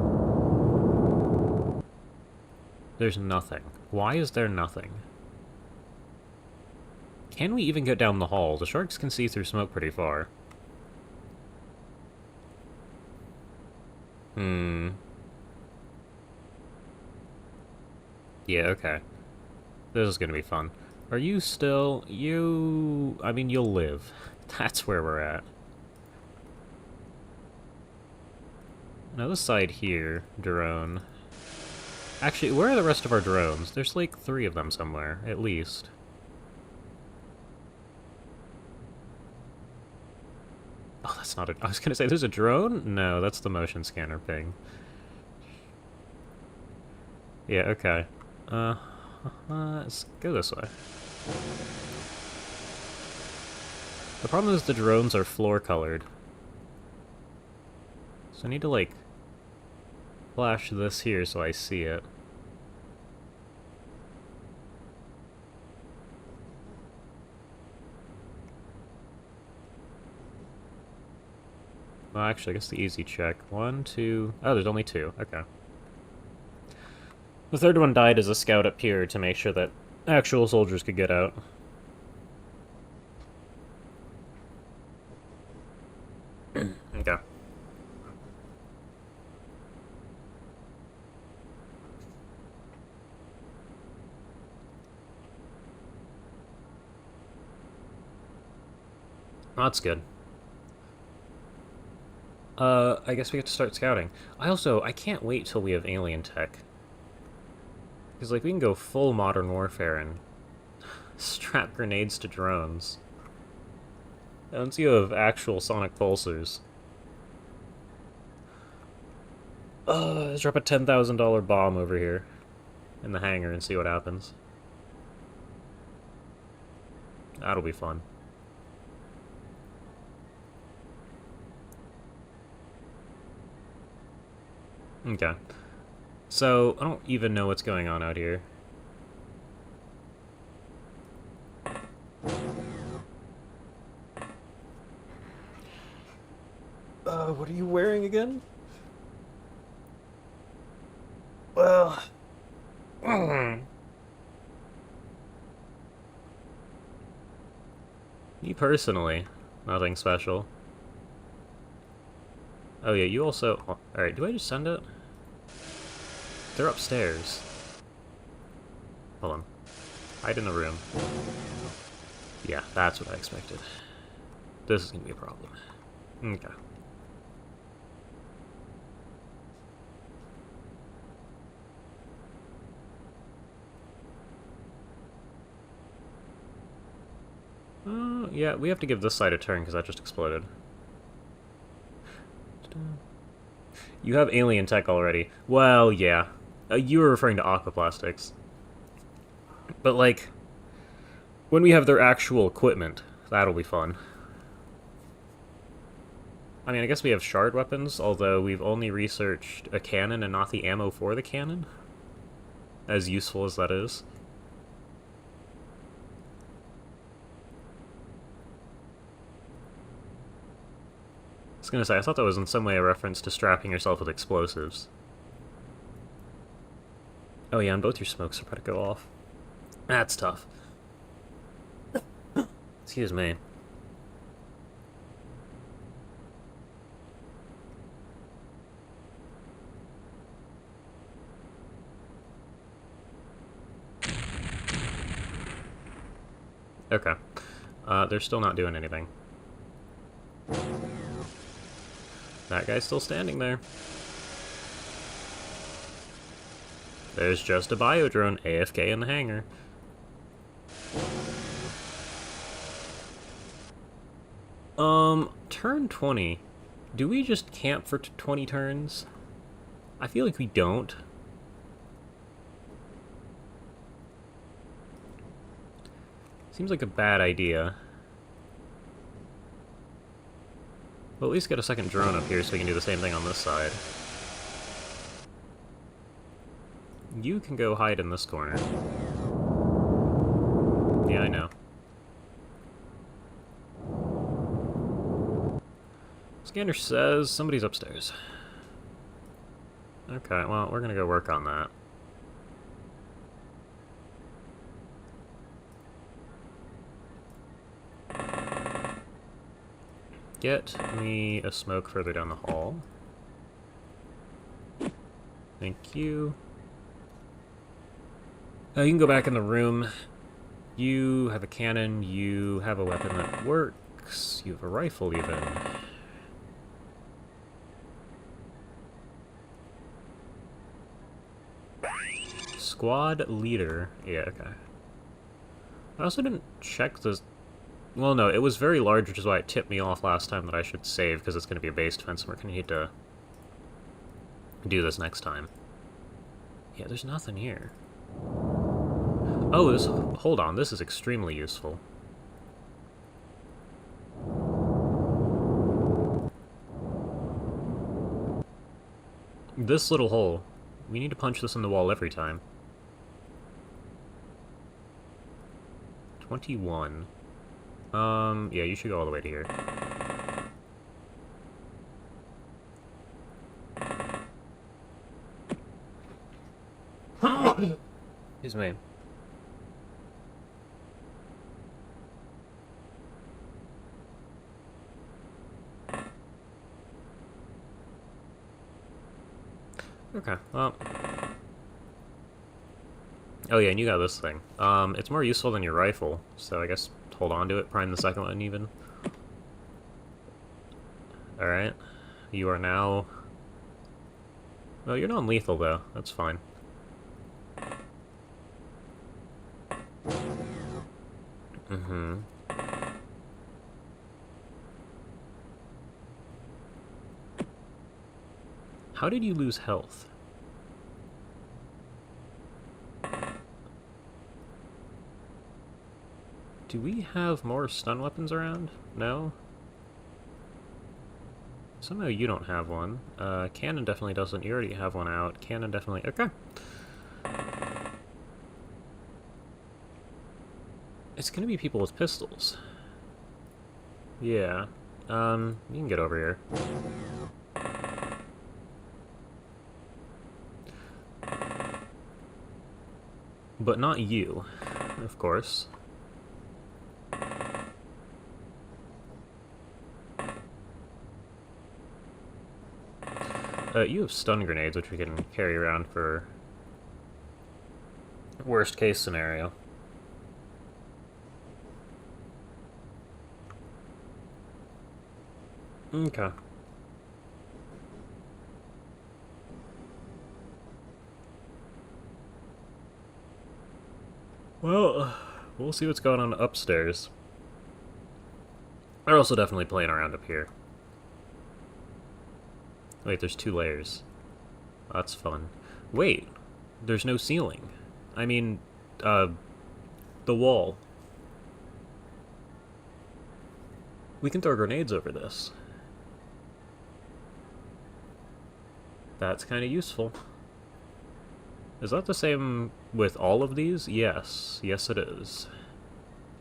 There's nothing. Why is there nothing? Can we even get down the hall? The sharks can see through smoke pretty far. Yeah, okay. This is gonna be fun. Are you still... you... I mean, you'll live. That's where we're at. Now this side here, drone. Actually, where are the rest of our drones? There's like 3 of them somewhere, at least. Oh, that's not a... I was gonna say, there's a drone? No, that's the motion scanner ping. Yeah, okay. Let's go this way. The problem is the drones are floor-colored. So I need to, like, flash this here so I see it. Well, actually, I guess the easy check. 1, 2... Oh, there's only 2. Okay. The third one died as a scout up here to make sure that actual soldiers could get out. Okay. Oh, that's good. I guess we have to start scouting. I can't wait till we have alien tech. Because, like, we can go full modern warfare and strap grenades to drones. Once you have actual sonic pulsers. Let's drop a $10,000 bomb over here in the hangar and see what happens. That'll be fun. Okay. So, I don't even know what's going on out here. What are you wearing again? Well... Me personally, nothing special. Oh yeah, you also... Oh, alright, do I just send it? They're upstairs. Hold on. Hide in the room. Yeah, that's what I expected. This is gonna be a problem. Okay. Yeah, we have to give this side a turn because that just exploded. You have alien tech already. Well, yeah. You were referring to aquaplastics. But, like, when we have their actual equipment, that'll be fun. I mean, I guess we have shard weapons, although we've only researched a cannon and not the ammo for the cannon. As useful as that is. I was gonna say, I thought that was in some way a reference to strapping yourself with explosives. Oh yeah, and both your smokes are about to go off. That's tough. Excuse me. Okay. They're still not doing anything. That guy's still standing there. There's just a biodrone AFK in the hangar. Turn 20. Do we just camp for 20 turns? I feel like we don't. Seems like a bad idea. We'll at least get a second drone up here so we can do the same thing on this side. You can go hide in this corner. Yeah, I know. Scanner says somebody's upstairs. Okay, well, we're gonna go work on that. Get me a smoke further down the hall. Thank you. You can go back in the room. You have a cannon, you have a weapon that works, you have a rifle even. Squad leader. Yeah, okay. I also didn't check this. Well, no, it was very large, which is why it tipped me off last time that I should save, because it's going to be a base defense, and we're going to need to do this next time. Yeah, there's nothing here. Oh, hold on, this is extremely useful. This little hole. We need to punch this in the wall every time. 21. Yeah, you should go all the way to here. Excuse me. Okay, well... Oh yeah, and you got this thing. It's more useful than your rifle, so I guess hold on to it, prime the second one even. Alright. You are now... Well, you're non-lethal though, that's fine. Mm-hmm. How did you lose health? Do we have more stun weapons around? No? Somehow you don't have one. Cannon definitely doesn't. You already have one out. Cannon definitely... Okay. It's gonna be people with pistols. Yeah. You can get over here. But not you, of course. You have stun grenades, which we can carry around for worst case scenario. Okay. Well, we'll see what's going on upstairs. They're also definitely playing around up here. Wait, there's 2 layers. That's fun. Wait, there's no ceiling. I mean, the wall. We can throw grenades over this. That's kind of useful. Is that the same with all of these? Yes. Yes, it is.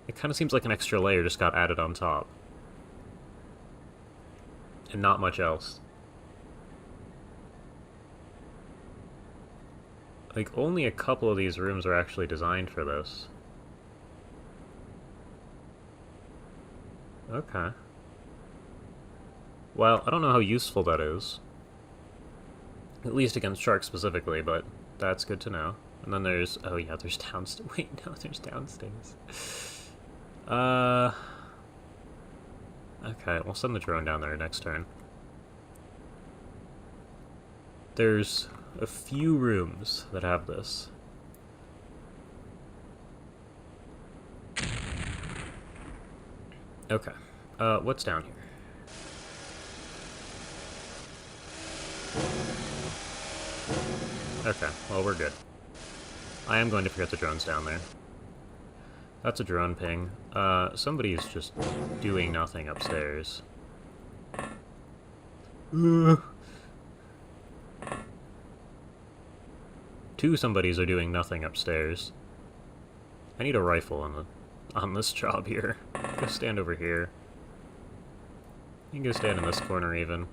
It kind of seems like an extra layer just got added on top. And not much else. Like, only a couple of these rooms are actually designed for this. Okay. Well, I don't know how useful that is. At least against sharks specifically, but that's good to know. And then there's... Oh yeah, there's downstairs. Wait, no, there's downstairs. Okay, we'll send the drone down there next turn. There's a few rooms that have this. Okay. What's down here? Okay, well, we're good. I am going to forget the drones down there. That's a drone ping. Somebody's just doing nothing upstairs. Two somebodies are doing nothing upstairs. I need a rifle on this job here. Go stand over here. You can go stand in this corner even.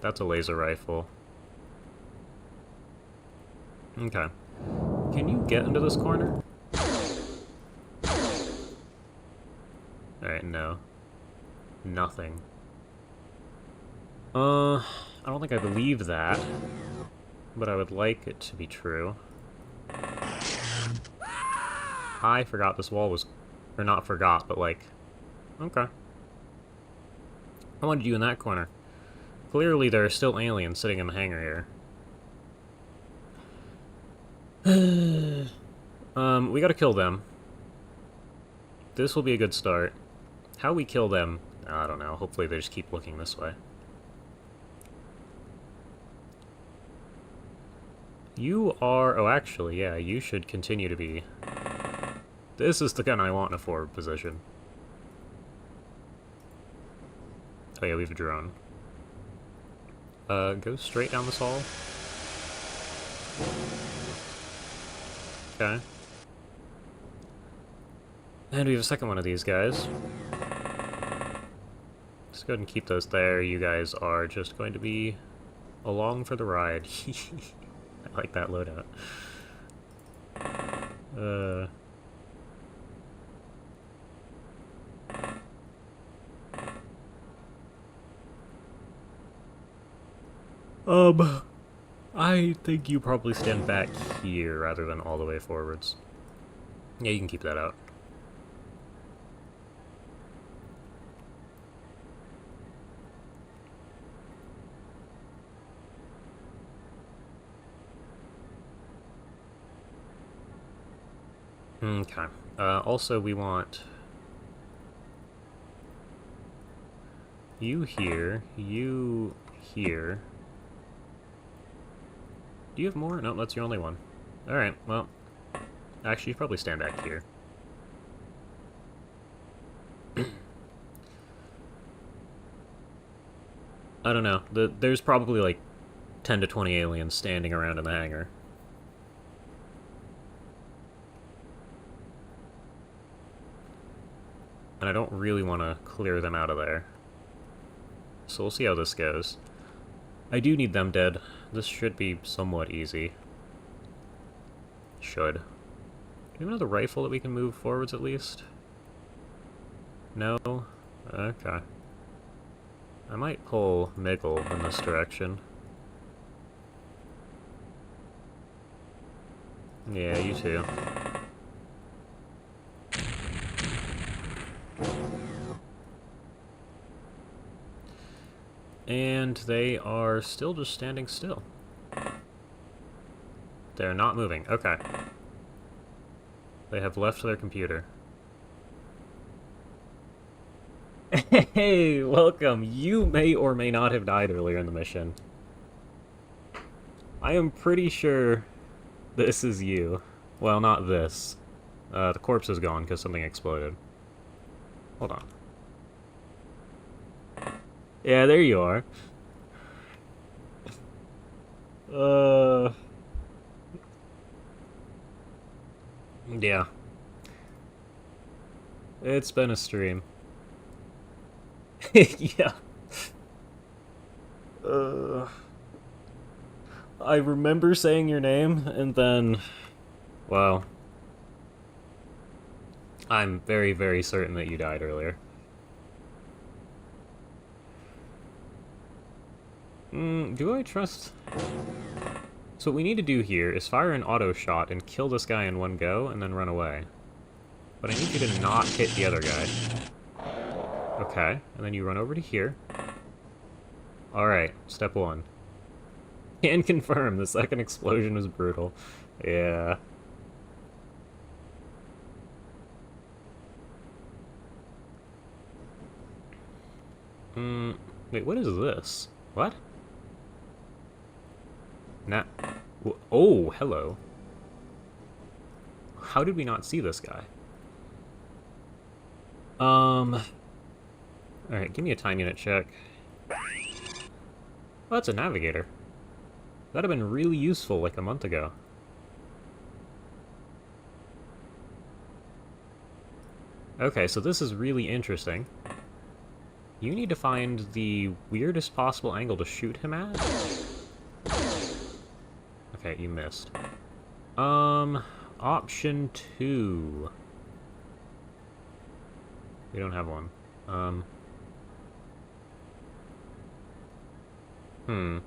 That's a laser rifle. Okay. Can you get into this corner? Alright, no. Nothing. I don't think I believe that. But I would like it to be true. I forgot this wall was... Or not forgot, but like... Okay. I wanted you in that corner. Clearly there are still aliens sitting in the hangar here. We gotta kill them. This will be a good start. How we kill them, I don't know. Hopefully they just keep looking this way. You are... Oh, actually, yeah, you should continue to be... This is the gun I want in a forward position. Oh yeah, we have a drone. Go straight down this hall. Okay. And we have a second one of these guys. Just go ahead and keep those there. You guys are just going to be along for the ride. I like that loadout. I think you probably stand back here rather than all the way forwards. Yeah, you can keep that out. Okay. Also, we want you here, you here. Do you have more? No, that's your only one. Alright, well, actually, you probably stand back here. I don't know. There's probably like 10 to 20 aliens standing around in the hangar. And I don't really want to clear them out of there. So we'll see how this goes. I do need them dead. This should be somewhat easy. Should. Do we have another rifle that we can move forwards at least? No? Okay. I might pull Miggle in this direction. Yeah, you too. And they are still just standing still. They're not moving. Okay. They have left their computer. Hey, welcome. You may or may not have died earlier in the mission. I am pretty sure this is you. Well, not this. The corpse is gone because something exploded. Hold on. Yeah, there you are. Yeah. It's been a stream. Yeah. I remember saying your name, and then... Well... I'm very, very certain that you died earlier. Do I trust... So what we need to do here is fire an auto shot and kill this guy in one go, and then run away. But I need you to not hit the other guy. Okay, and then you run over to here. Alright, step one. Can confirm, the second explosion was brutal. Yeah. Wait, what is this? What? Nah. Oh, hello. How did we not see this guy? Alright, give me a time unit check. Oh, that's a navigator. That'd have been really useful like a month ago. Okay, so this is really interesting. You need to find the weirdest possible angle to shoot him at? Okay, you missed. Option 2. We don't have one. Hmm.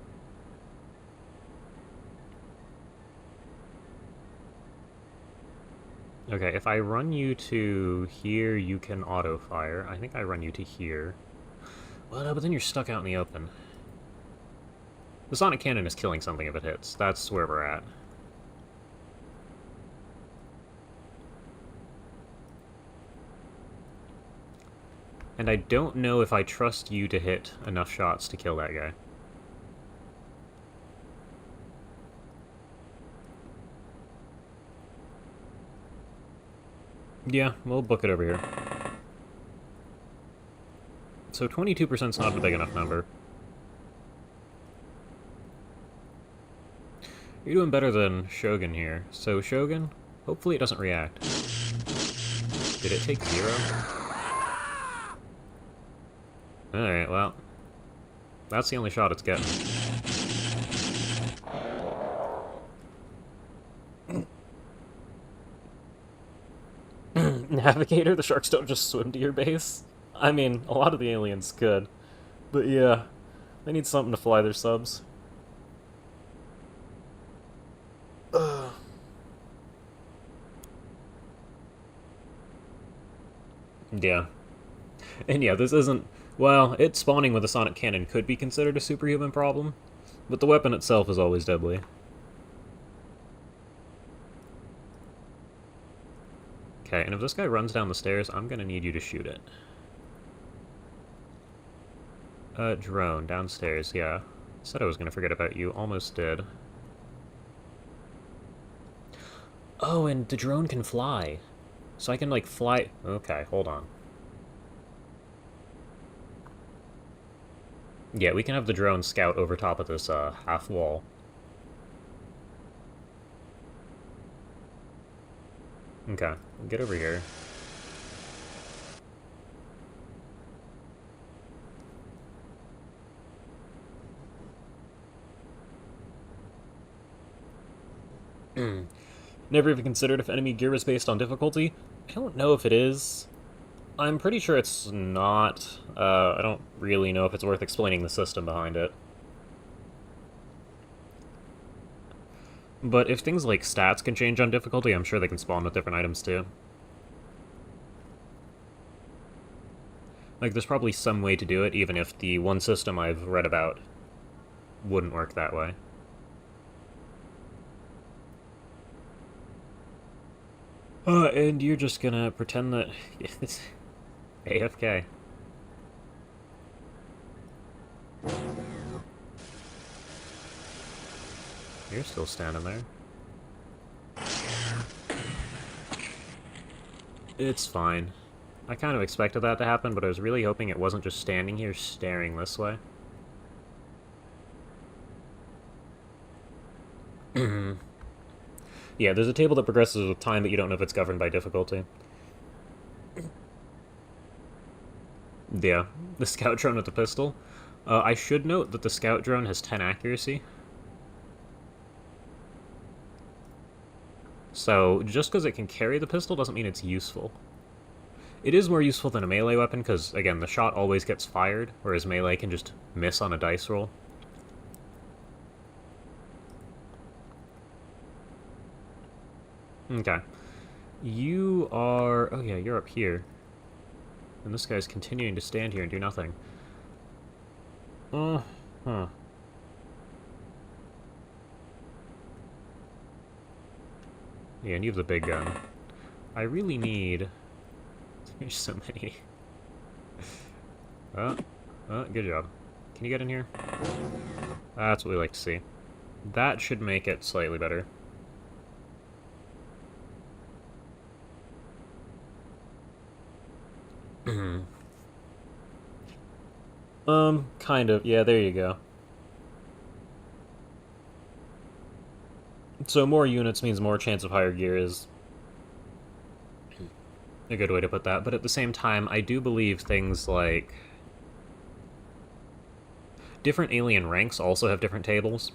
Okay, if I run you to here, you can auto-fire. I think I run you to here. Well, no, but then you're stuck out in the open. The sonic cannon is killing something if it hits. That's where we're at. And I don't know if I trust you to hit enough shots to kill that guy. Yeah, we'll book it over here. So 22% is not a big enough number. You're doing better than Shogun here. So Shogun, hopefully it doesn't react. Did it take 0? Alright, well. That's the only shot it's getting. Navigator, the sharks don't just swim to your base? I mean, a lot of the aliens could. But yeah, they need something to fly their subs. Yeah. And yeah, this isn't... Well, it spawning with a sonic cannon could be considered a superhuman problem, but the weapon itself is always deadly. Okay, and if this guy runs down the stairs, I'm gonna need you to shoot it. Drone, downstairs, yeah. Said I was gonna forget about you, almost did. Oh, and the drone can fly. So I can, like, fly... Okay, hold on. Yeah, we can have the drone scout over top of this, half wall. Okay, get over here. Never even considered if enemy gear is based on difficulty. I don't know if it is. I'm pretty sure it's not. I don't really know if it's worth explaining the system behind it. But if things like stats can change on difficulty, I'm sure they can spawn with different items too. Like, there's probably some way to do it, even if the one system I've read about wouldn't work that way. And you're just gonna pretend that it's AFK. You're still standing there. It's fine. I kind of expected that to happen, but I was really hoping it wasn't just standing here staring this way. Yeah, there's a table that progresses with time, but you don't know if it's governed by difficulty. Yeah, the scout drone with the pistol. I should note that the scout drone has 10 accuracy. So, just because it can carry the pistol doesn't mean it's useful. It is more useful than a melee weapon, because, again, the shot always gets fired, whereas melee can just miss on a dice roll. Okay. You are... Oh yeah, you're up here. And this guy's continuing to stand here and do nothing. Huh. Yeah, and you have the big gun. I really need... There's so many. Good job. Can you get in here? That's what we like to see. That should make it slightly better. Kind of. Yeah, there you go. So more units means more chance of higher gear is a good way to put that. But at the same time, I do believe things like different alien ranks also have different tables.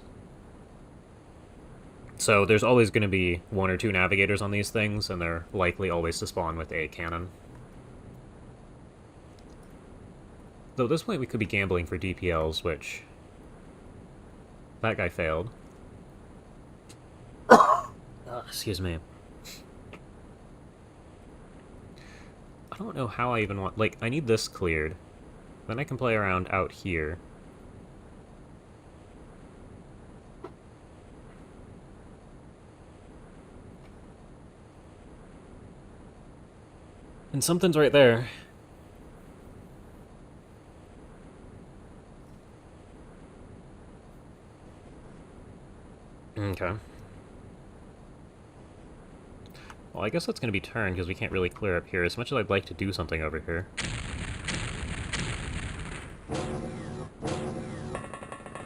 So there's always going to be 1 or 2 navigators on these things, and they're likely always to spawn with a cannon. Though at this point we could be gambling for DPLs, which... that guy failed. Excuse me. I don't know how I even want... like, I need this cleared. Then I can play around out here. And something's right there. Okay. Well, I guess that's going to be turned, because we can't really clear up here, as much as I'd like to do something over here.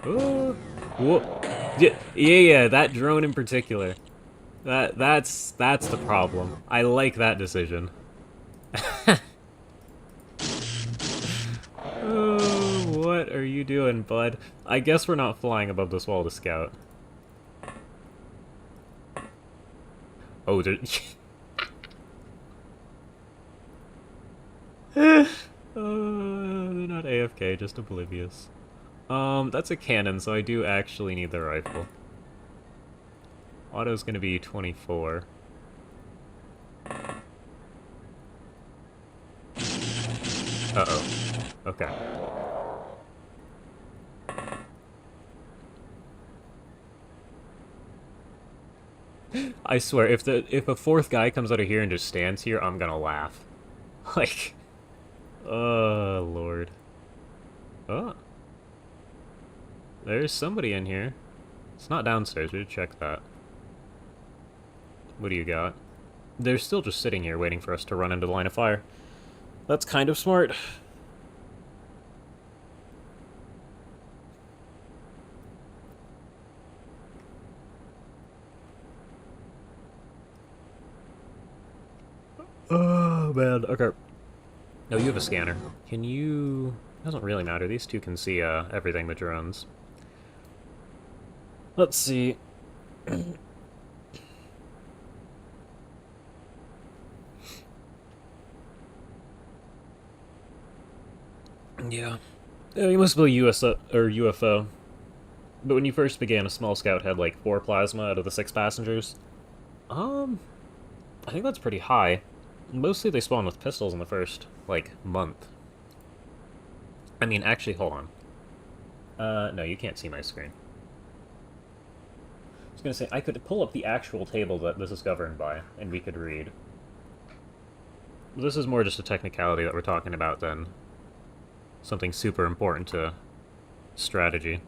Oh! Whoa! Yeah, that drone in particular. That's the problem. I like that decision. Oh, what are you doing, bud? I guess we're not flying above this wall to scout. Oh, there... they're not AFK, just oblivious. That's a cannon, so I do actually need the rifle. Auto's gonna be 24. Uh-oh. Okay. I swear, if a 4th guy comes out of here and just stands here, I'm gonna laugh. Like... oh, Lord. Oh. There's somebody in here. It's not downstairs, we should check that. What do you got? They're still just sitting here waiting for us to run into the line of fire. That's kind of smart. Oh, man. Okay. No, you have a scanner. Can you... doesn't really matter. These two can see everything but drones. Let's see. Yeah. You must be a UFO. But when you first began, a small scout had like 4 plasma out of the 6 passengers. I think that's pretty high. Mostly they spawn with pistols in the first, like, month. I mean, actually, hold on. No, you can't see my screen. I was gonna say, I could pull up the actual table that this is governed by, and we could read. This is more just a technicality that we're talking about than something super important to strategy.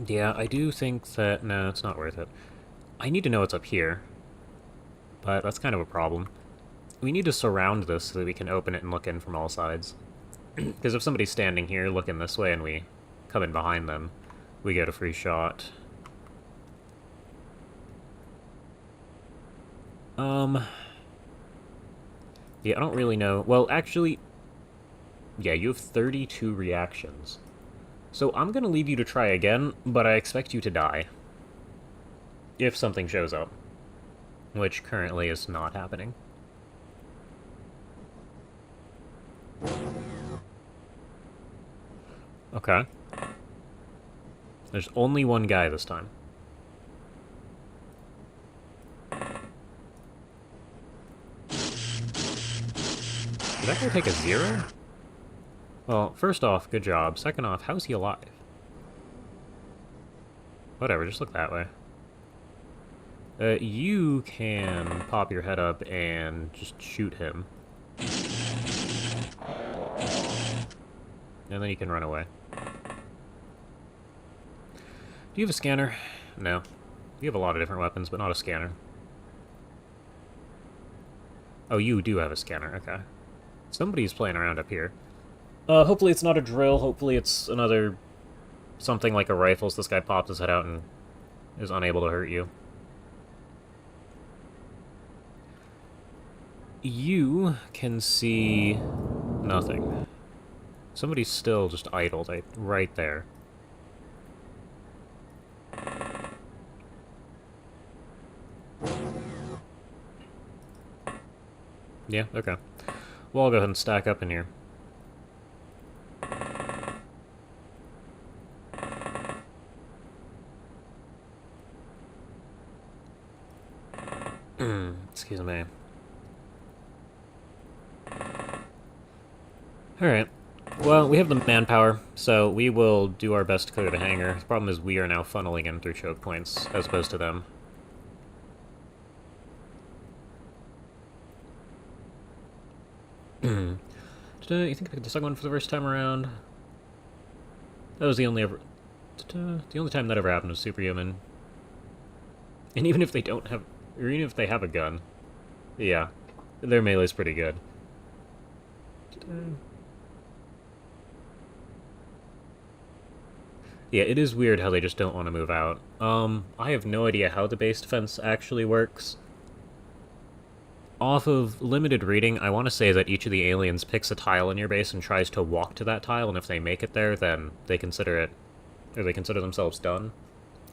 Yeah, I do think that... no, it's not worth it. I need to know what's up here. But that's kind of a problem. We need to surround this so that we can open it and look in from all sides. Because if somebody's standing here looking this way and we come in behind them, we get a free shot. Yeah, I don't really know. Well, actually... yeah, you have 32 reactions. So I'm gonna leave you to try again, but I expect you to die. If something shows up. Which currently is not happening. Okay. There's only one guy this time. Did that guy take a 0? Well, first off, good job. Second off, how's he alive? Whatever, just look that way. You can pop your head up and just shoot him. And then you can run away. Do you have a scanner? No. You have a lot of different weapons, but not a scanner. Oh, you do have a scanner, okay. Somebody's playing around up here. Hopefully it's not a drill. Hopefully it's another... something like a rifle, so this guy pops his head out and is unable to hurt you. You can see nothing. Somebody's still just idled right there. Yeah, okay. Well, I'll go ahead and stack up in here. Excuse me. Alright. Well, we have the manpower, so we will do our best to clear the hangar. The problem is we are now funneling in through choke points, as opposed to them. You think I picked the second one for the first time around? That was the only time that ever happened was Superhuman. And even if they don't have... or even if they have a gun, yeah, their melee's pretty good. Yeah, it is weird how they just don't want to move out. I have no idea how the base defense actually works. Off of limited reading, I want to say that each of the aliens picks a tile in your base and tries to walk to that tile, and if they make it there, then they consider it... or they consider themselves done.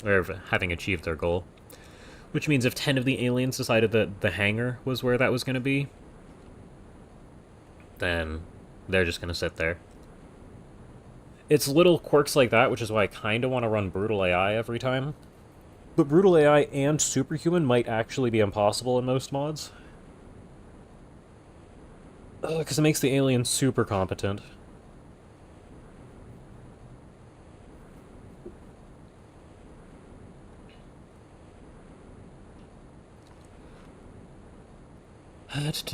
Or having achieved their goal. Which means if 10 of the aliens decided that the hangar was where that was going to be, then they're just going to sit there. It's little quirks like that, which is why I kind of want to run Brutal AI every time. But Brutal AI and Superhuman might actually be impossible in most mods. Because it makes the aliens super competent.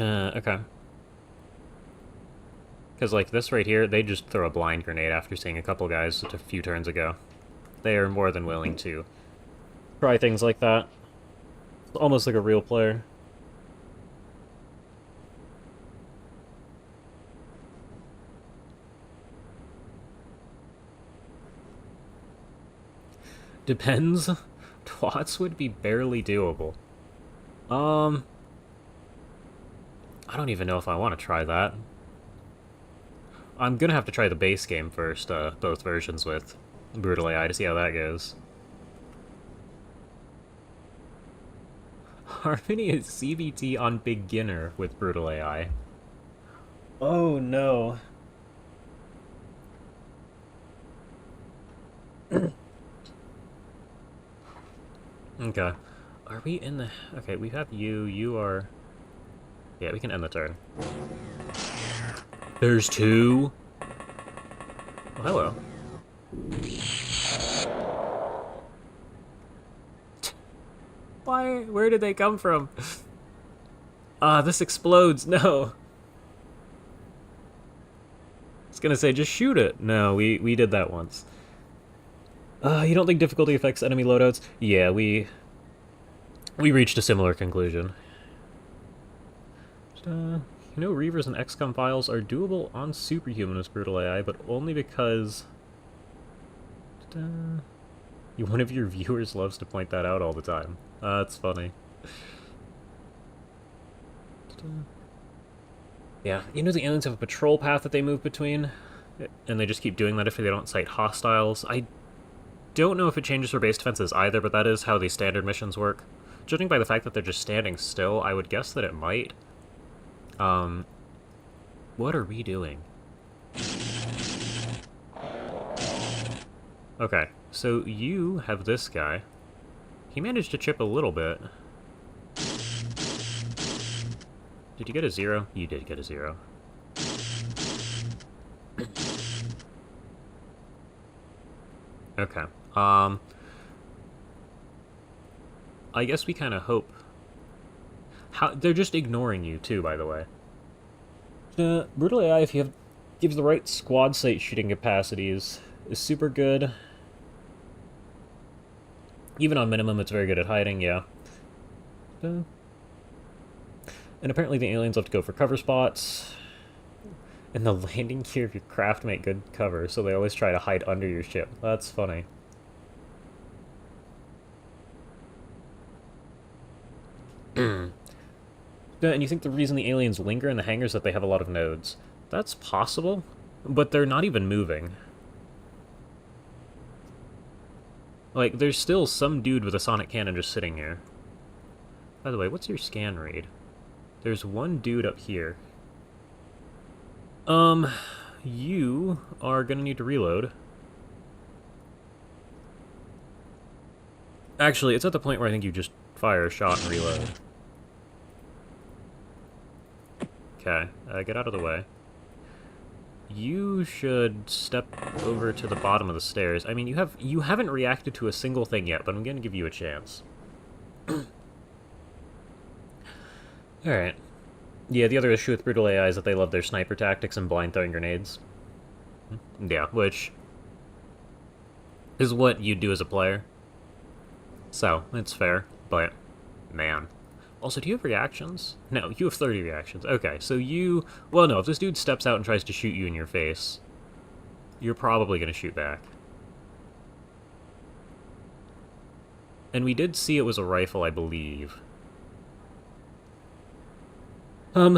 Okay. Because, like, this right here, they just throw a blind grenade after seeing a couple guys a few turns ago. They are more than willing to try things like that. It's almost like a real player. Depends. TWoTS would be barely doable. I don't even know if I want to try that. I'm gonna have to try the base game first, both versions with Brutal AI to see how that goes. Harmony is CBT on beginner with Brutal AI. Oh no. Okay. Are we in the... okay, we have you. You are... yeah, we can end the turn. There's two. Oh, hello. Why? Where did they come from? This explodes. No. I was gonna say, just shoot it. No, we did that once. You don't think difficulty affects enemy loadouts? Yeah, we reached a similar conclusion. You know, Reavers and XCOM files are doable on Superhuman with Brutal AI, but only because... one of your viewers loves to point that out all the time. That's funny. Yeah, you know the aliens have a patrol path that they move between? And they just keep doing that if they don't cite hostiles. I don't know if it changes for base defenses either, but that is how the standard missions work. Judging by the fact that they're just standing still, I would guess that it might. What are we doing? Okay, so you have this guy. He managed to chip a little bit. Did you get a 0? You did get a 0. Okay. I guess we kind of hope... they're just ignoring you, too, by the way. Brutal AI, if you gives the right squad sight shooting capacities, is super good. Even on minimum, it's very good at hiding, yeah. And apparently the aliens love to go for cover spots. And the landing gear of your craft make good cover, so they always try to hide under your ship. That's funny. And you think the reason the aliens linger in the hangar is that they have a lot of nodes? That's possible, but they're not even moving. Like, there's still some dude with a sonic cannon just sitting here. By the way, what's your scan read? There's one dude up here. You are gonna need to reload. Actually, it's at the point where I think you just fire a shot and reload. Okay, get out of the way. You should step over to the bottom of the stairs. I mean, you haven't reacted to a single thing yet, but I'm gonna give you a chance. Alright. Yeah, the other issue with Brutal AI is that they love their sniper tactics and blind throwing grenades. Yeah, which is what you do as a player. So, it's fair, but man. Also, do you have reactions? No, you have 30 reactions. Okay, so you... Well, no, if this dude steps out and tries to shoot you in your face, you're probably going to shoot back. And we did see it was a rifle, I believe. And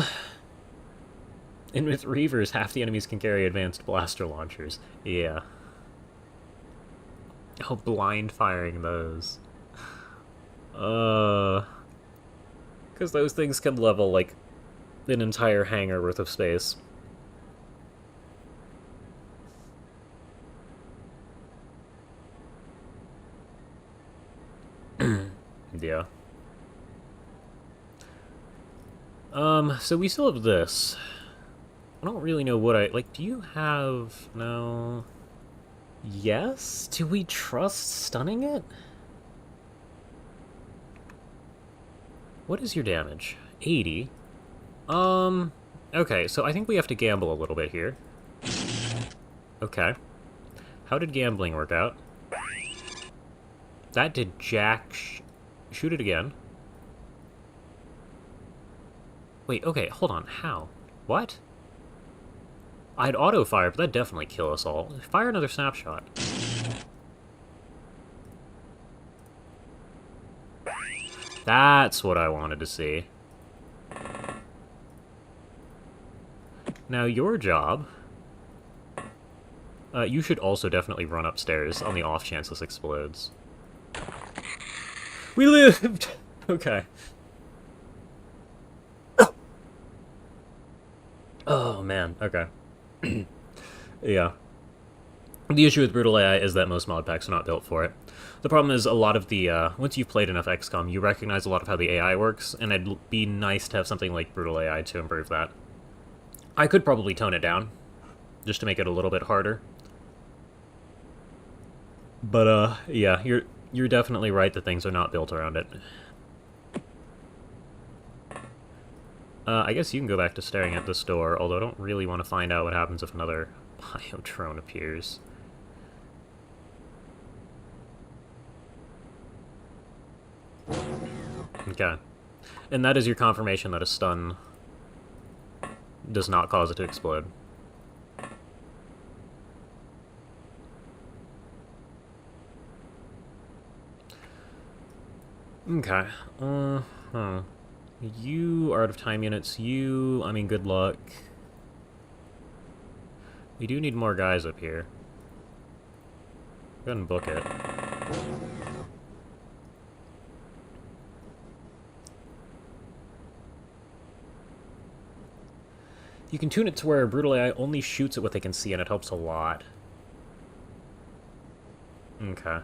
with Reavers, half the enemies can carry advanced blaster launchers. Yeah. Oh, blind firing those. Because those things can level, like, an entire hangar worth of space. Yeah. So we still have this. I don't really know what like, do you have... No... Yes? Do we trust stunning it? What is your damage? 80. Okay, so I think we have to gamble a little bit here. Okay. How did gambling work out? That did jack... Shoot it again. Wait, okay, hold on. How? What? I'd auto-fire, but that'd definitely kill us all. Fire another snapshot. That's what I wanted to see. Now, your job... you should also definitely run upstairs on the off chance this explodes. We lived! Okay. Oh, man. Okay. Yeah. The issue with Brutal AI is that most mod packs are not built for it. The problem is a lot of the, once you've played enough XCOM, you recognize a lot of how the AI works, and it'd be nice to have something like Brutal AI to improve that. I could probably tone it down, just to make it a little bit harder. But, yeah, you're definitely right that things are not built around it. I guess you can go back to staring at this door, although I don't really want to find out what happens if another Biotrone appears. Okay. And that is your confirmation that a stun does not cause it to explode. Okay. You are out of time units. I mean, good luck. We do need more guys up here. Go ahead and book it. You can tune it to where Brutal AI only shoots at what they can see, and it helps a lot. Okay.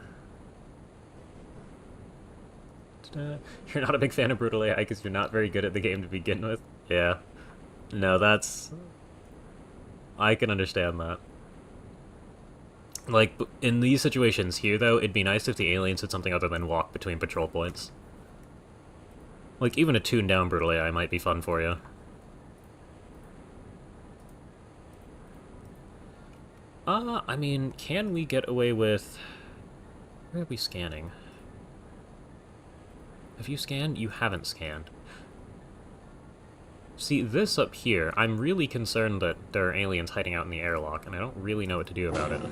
You're not a big fan of Brutal AI because you're not very good at the game to begin with? Yeah. No, that's... I can understand that. Like, in these situations here, though, it'd be nice if the aliens did something other than walk between patrol points. Like, even a tuned-down Brutal AI might be fun for you. I mean, can we get away with... Where are we scanning? Have you scanned? You haven't scanned. See, this up here, I'm really concerned that there are aliens hiding out in the airlock, and I don't really know what to do about it.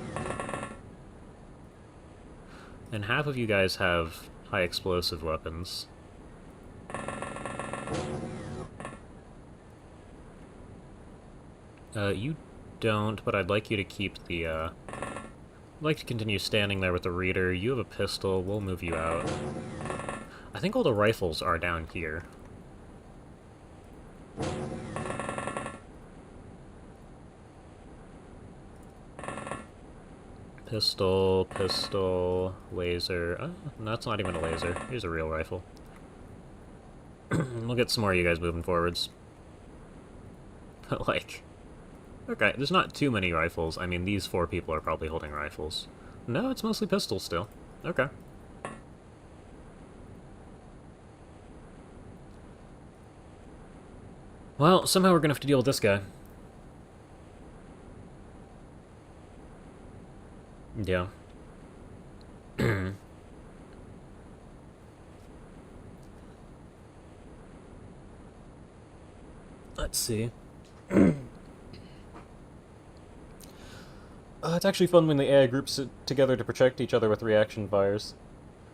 And half of you guys have high explosive weapons. You don't, but I'd like you to keep the, I'd like to continue standing there with the reader. You have a pistol, we'll move you out. I think all the rifles are down here. Pistol, pistol, laser. Oh, no, that's not even a laser. Here's a real rifle. We'll get some more of you guys moving forwards. But, like... Okay, there's not too many rifles. I mean, these 4 people are probably holding rifles. No, it's mostly pistols still. Okay. Well, somehow we're gonna have to deal with this guy. Yeah. Let's see. It's actually fun when the AI groups sit together to protect each other with reaction fires.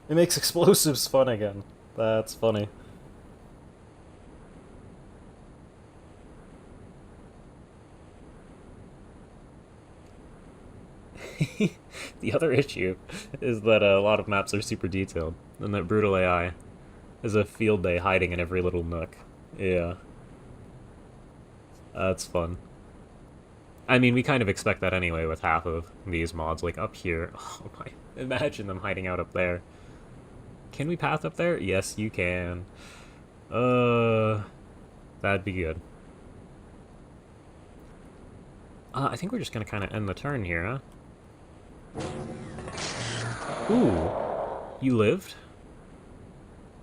It makes explosives fun again. That's funny. The other issue is that a lot of maps are super detailed, and that Brutal AI is a field day hiding in every little nook. Yeah. That's fun. I mean, we kind of expect that anyway with half of these mods, like up here. Oh my, imagine them hiding out up there. Can we path up there? Yes, you can. That'd be good. I think we're just gonna kind of end the turn here, huh? Ooh. You lived?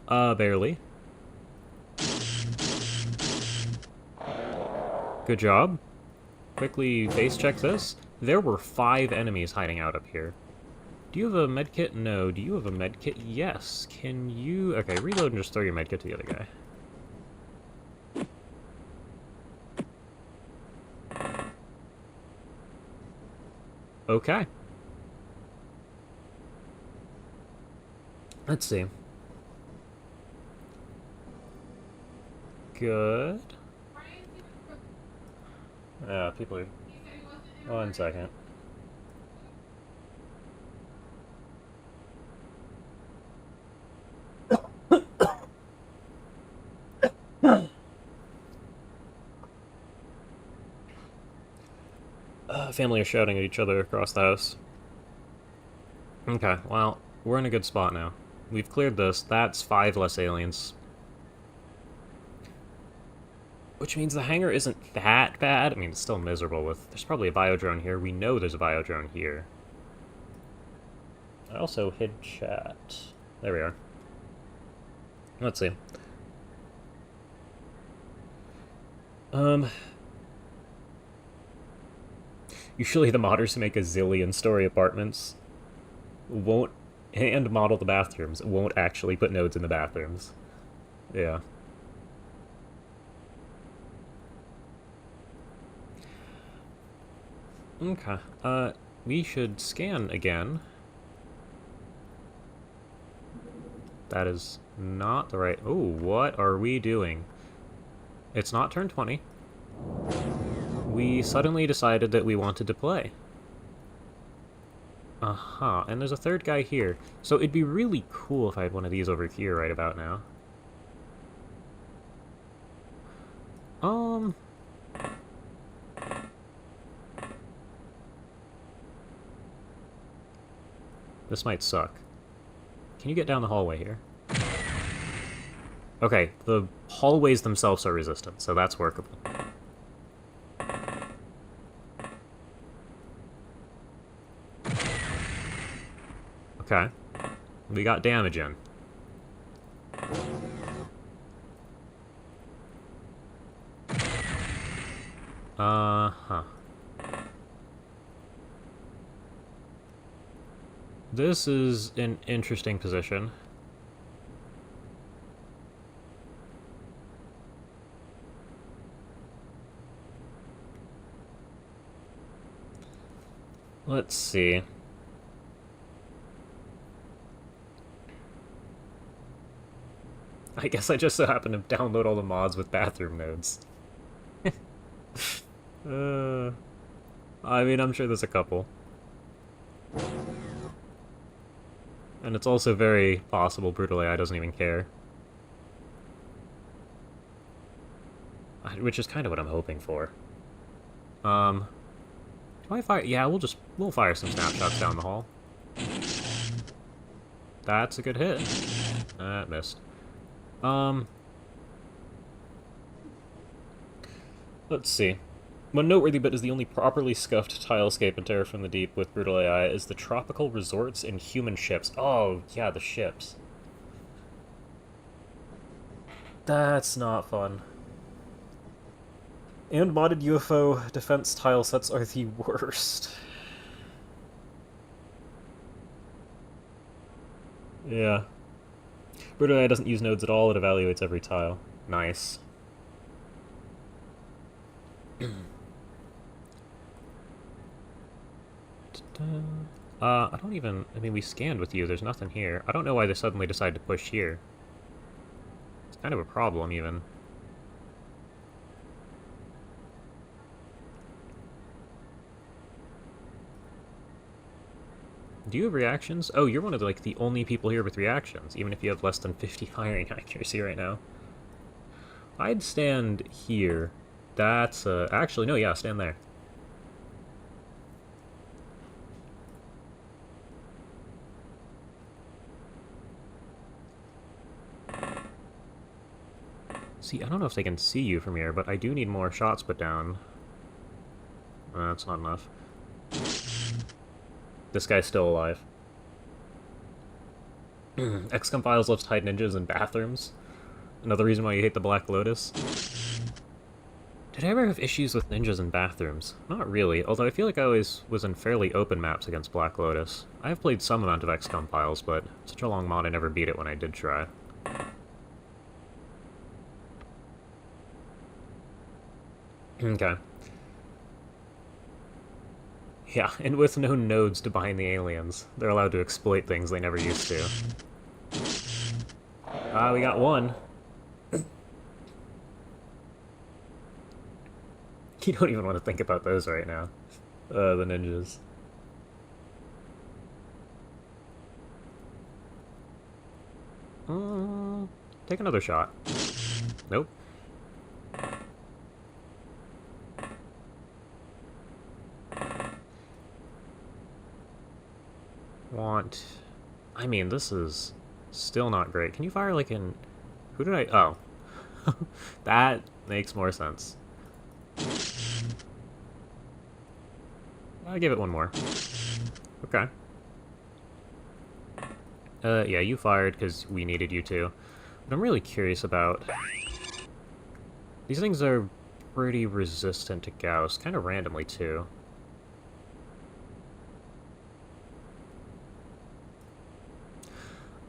Barely. Good job. Quickly face check this. There were 5 enemies hiding out up here. Do you have a medkit? No. Do you have a medkit? Yes. Can you... Okay, reload and just throw your medkit to the other guy. Okay. Let's see. Good. Yeah, people are... 1 second. Family are shouting at each other across the house. Okay, well, we're in a good spot now. We've cleared this. That's 5 less aliens. Which means the hangar isn't that bad. I mean, it's still miserable with... There's probably a biodrone here. We know there's a biodrone here. I also hid chat. There we are. Let's see. Usually the modders who make a zillion story apartments won't... and model the bathrooms, won't actually put nodes in the bathrooms. Yeah. Okay. We should scan again. That is not the right... Oh, what are we doing? It's not turn 20. We suddenly decided that we wanted to play. Uh-huh, and there's a 3rd guy here. So it'd be really cool if I had one of these over here right about now. This might suck. Can you get down the hallway here? Okay, the hallways themselves are resistant, so that's workable. Okay. We got damage in. Uh-huh. This is an interesting position. Let's see. I guess I just so happen to download all the mods with bathroom nodes. I mean, I'm sure there's a couple. And it's also very possible Brutal AI doesn't even care. Which is kind of what I'm hoping for. Do I fire? Yeah, we'll fire some snapshots down the hall. That's a good hit. That missed. Let's see. One noteworthy bit is the only properly scuffed tilescape in Terror from the Deep with Brutal AI is the tropical resorts and human ships. Oh, yeah, the ships. That's not fun. And modded UFO defense tile sets are the worst. Yeah. Brutal AI doesn't use nodes at all, it evaluates every tile. Nice. I don't even... I mean, we scanned with you, there's nothing here. I don't know why they suddenly decided to push here. It's kind of a problem, even. Do you have reactions? Oh, you're one of the, like, the only people here with reactions, even if you have less than 50 firing accuracy right now. I'd stand here. That's, actually, no, yeah, stand there. See, I don't know if they can see you from here, but I do need more shots put down. That's not enough. This guy's still alive. XCOM Files loves to hide ninjas in bathrooms. Another reason why you hate the Black Lotus. Did I ever have issues with ninjas in bathrooms? Not really, although I feel like I always was in fairly open maps against Black Lotus. I have played some amount of XCOM Files, but such a long mod I never beat it when I did try. Okay. Yeah, and with no nodes to bind the aliens, they're allowed to exploit things they never used to. We got one. You don't even want to think about those right now. The ninjas. Take another shot. Nope. I mean, this is still not great. Can you fire, like, in... Who did I... Oh. That makes more sense. I'll give it one more. Okay. Yeah, you fired because we needed you to. But I'm really curious about... These things are pretty resistant to Gauss, kind of randomly, too.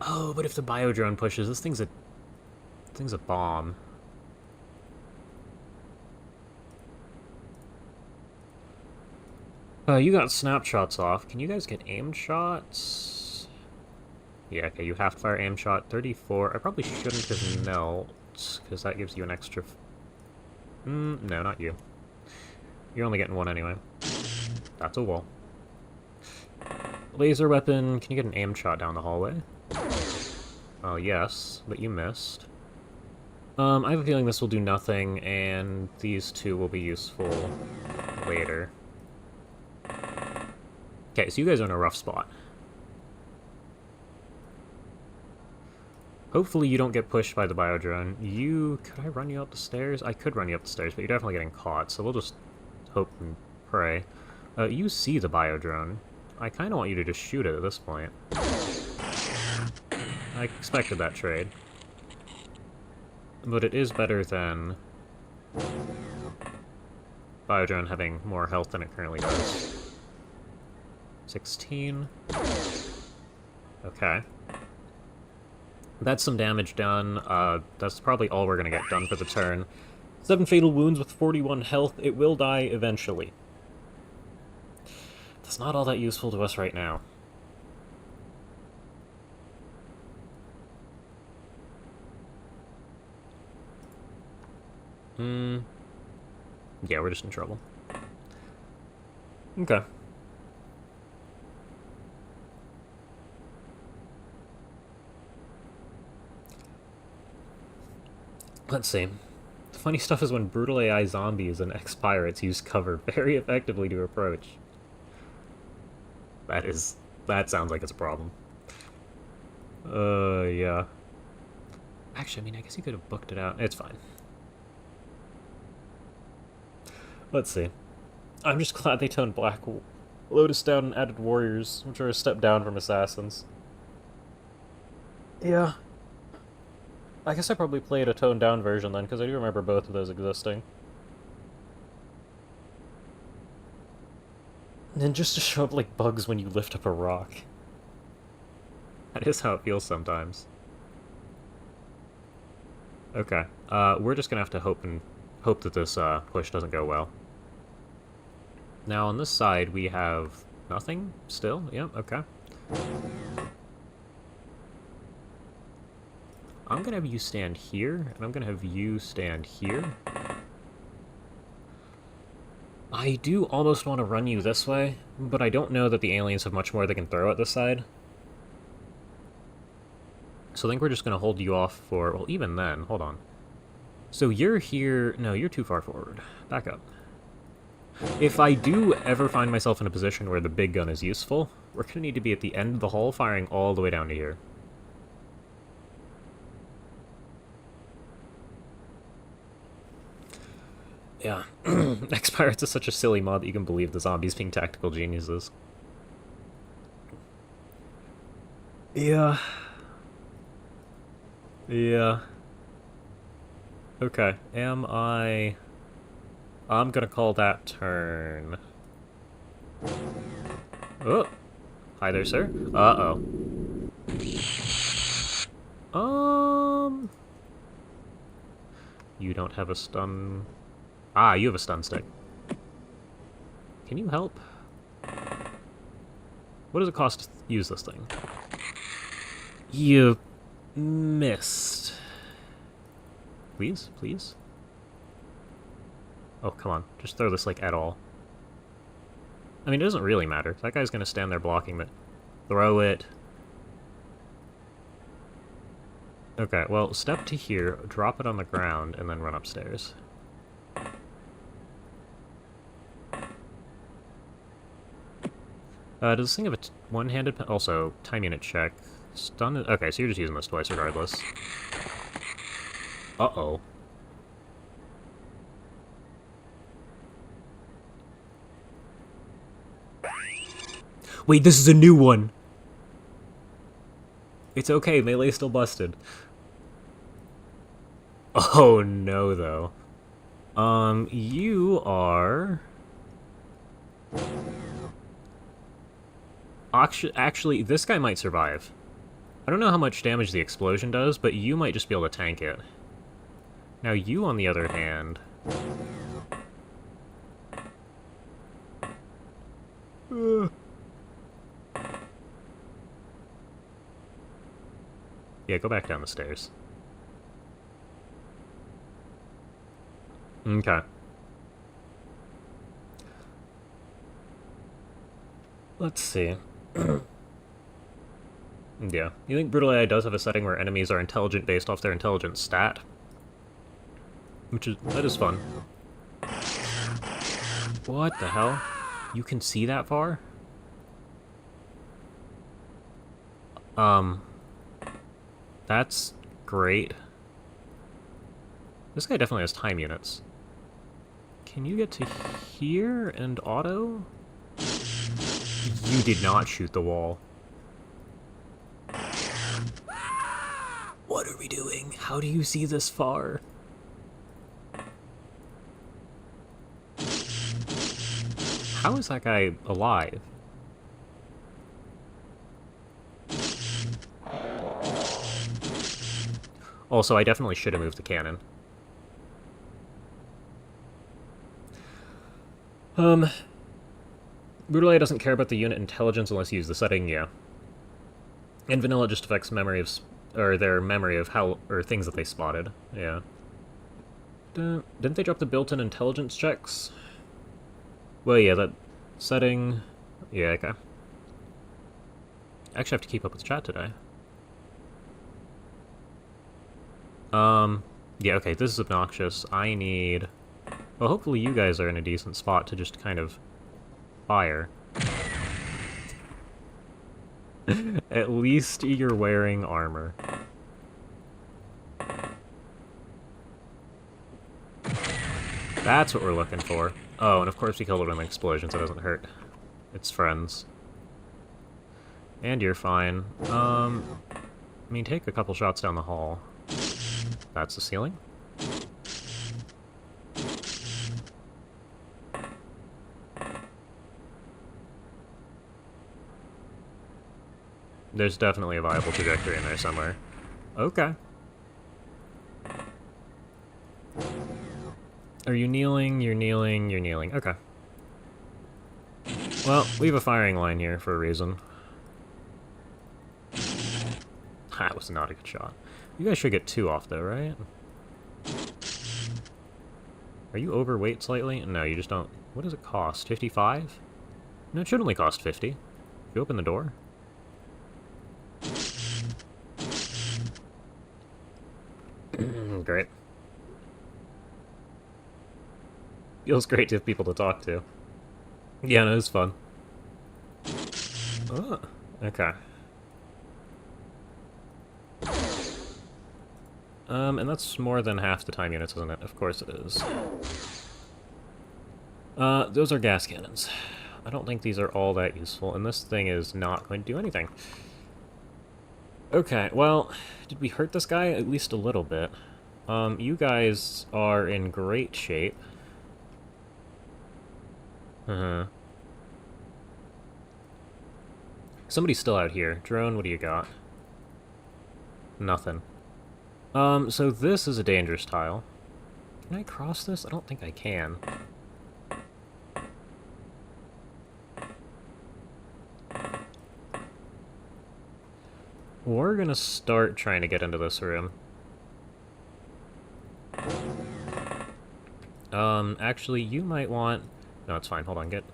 Oh, but if the biodrone pushes, this thing's a bomb. You got snapshots off. Can you guys get aim shots? Yeah, okay, you have to fire aim shot. 34. I probably shouldn't have knelt, because that gives you an extra... no, not you. You're only getting one anyway. That's a wall. Laser weapon. Can you get an aim shot down the hallway? Oh, yes, but you missed. I have a feeling this will do nothing, and these two will be useful later. Okay, so you guys are in a rough spot. Hopefully you don't get pushed by the biodrone. Could I run you up the stairs? I could run you up the stairs, but you're definitely getting caught, so we'll just hope and pray. You see the biodrone. I kind of want you to just shoot it at this point. I expected that trade. But it is better than biodrone having more health than it currently does. 16. Okay. That's some damage done. That's probably all we're gonna get done for the turn. 7 fatal wounds with 41 health. It will die eventually. That's not all that useful to us right now. Yeah, we're just in trouble. Okay. Let's see. The funny stuff is when brutal AI zombies and ex-pirates use cover very effectively to approach. That sounds like it's a problem. Yeah. Actually, I mean, I guess you could have booked it out. It's fine. Let's see. I'm just glad they toned Black Lotus down and added warriors, which are a step down from assassins. Yeah. I guess I probably played a toned down version then, because I do remember both of those existing. And just to show up like bugs when you lift up a rock. That is how it feels sometimes. Okay. We're just gonna have to hope that this push doesn't go well. Now on this side we have nothing still. Yep, okay. I'm gonna have you stand here, and I'm gonna have you stand here. I do almost want to run you this way, but I don't know that the aliens have much more they can throw at this side. So I think we're just gonna hold you off for, well, even then, hold on. So you're here, no, you're too far forward. Back up. If I do ever find myself in a position where the big gun is useful, we're gonna need to be at the end of the hall firing all the way down to here. Yeah. X-Pirates is such a silly mod that you can believe the zombies being tactical geniuses. Yeah. Yeah. Okay. I'm gonna call that turn. Oh. Hi there, sir. Uh-oh. You don't have a stun... Ah, you have a stun stick. Can you help? What does it cost to use this thing? You missed. Please? Please? Oh, come on. Just throw this, like, at all. I mean, it doesn't really matter. That guy's gonna stand there blocking it. Throw it. Okay, well, step to here, drop it on the ground, and then run upstairs. Does this thing have a one-handed... Also, time unit check. Stun... Okay, so you're just using this twice regardless. Uh-oh. Wait, this is a new one! It's okay, melee still busted. Oh no, though. You are... Actually, this guy might survive. I don't know how much damage the explosion does, but you might just be able to tank it. Now you, on the other hand... Yeah, go back down the stairs. Okay. Let's see. Yeah. You think Brutal AI does have a setting where enemies are intelligent based off their intelligence stat? That is fun. What the hell? You can see that far? That's great. This guy definitely has time units. Can you get to here and auto? You did not shoot the wall. What are we doing? How do you see this far? How is that guy alive? Also, I definitely should have moved the cannon. Brutally doesn't care about the unit intelligence unless you use the setting, yeah. And vanilla just affects memory of, or their memory of how, or things that they spotted, yeah. Didn't they drop the built-in intelligence checks? Well, yeah, that setting, yeah, okay. I actually have to keep up with chat today. Yeah, okay, this is obnoxious. I need... Well, hopefully you guys are in a decent spot to just kind of fire. At least you're wearing armor. That's what we're looking for. Oh, and of course we killed it with an explosion, so it doesn't hurt. It's friends. And you're fine. I mean, take a couple shots down the hall. That's the ceiling? There's definitely a viable trajectory in there somewhere. Okay. Are you kneeling? You're kneeling, you're kneeling. Okay. Well, we have a firing line here for a reason. That was not a good shot. You guys should get 2 off though, right? Are you overweight slightly? No, you just don't... What does it cost? 55? No, it should only cost 50. If you open the door. Great. Feels great to have people to talk to. Yeah, no, it was fun. Oh, okay. And that's more than half the time units, isn't it? Of course it is. Those are gas cannons. I don't think these are all that useful, and this thing is not going to do anything. Okay, well, did we hurt this guy? At least a little bit. You guys are in great shape. Uh-huh. Somebody's still out here. Drone, what do you got? Nothing. So this is a dangerous tile. Can I cross this? I don't think I can. We're gonna start trying to get into this room. Actually, you might want... No, it's fine. Hold on, get...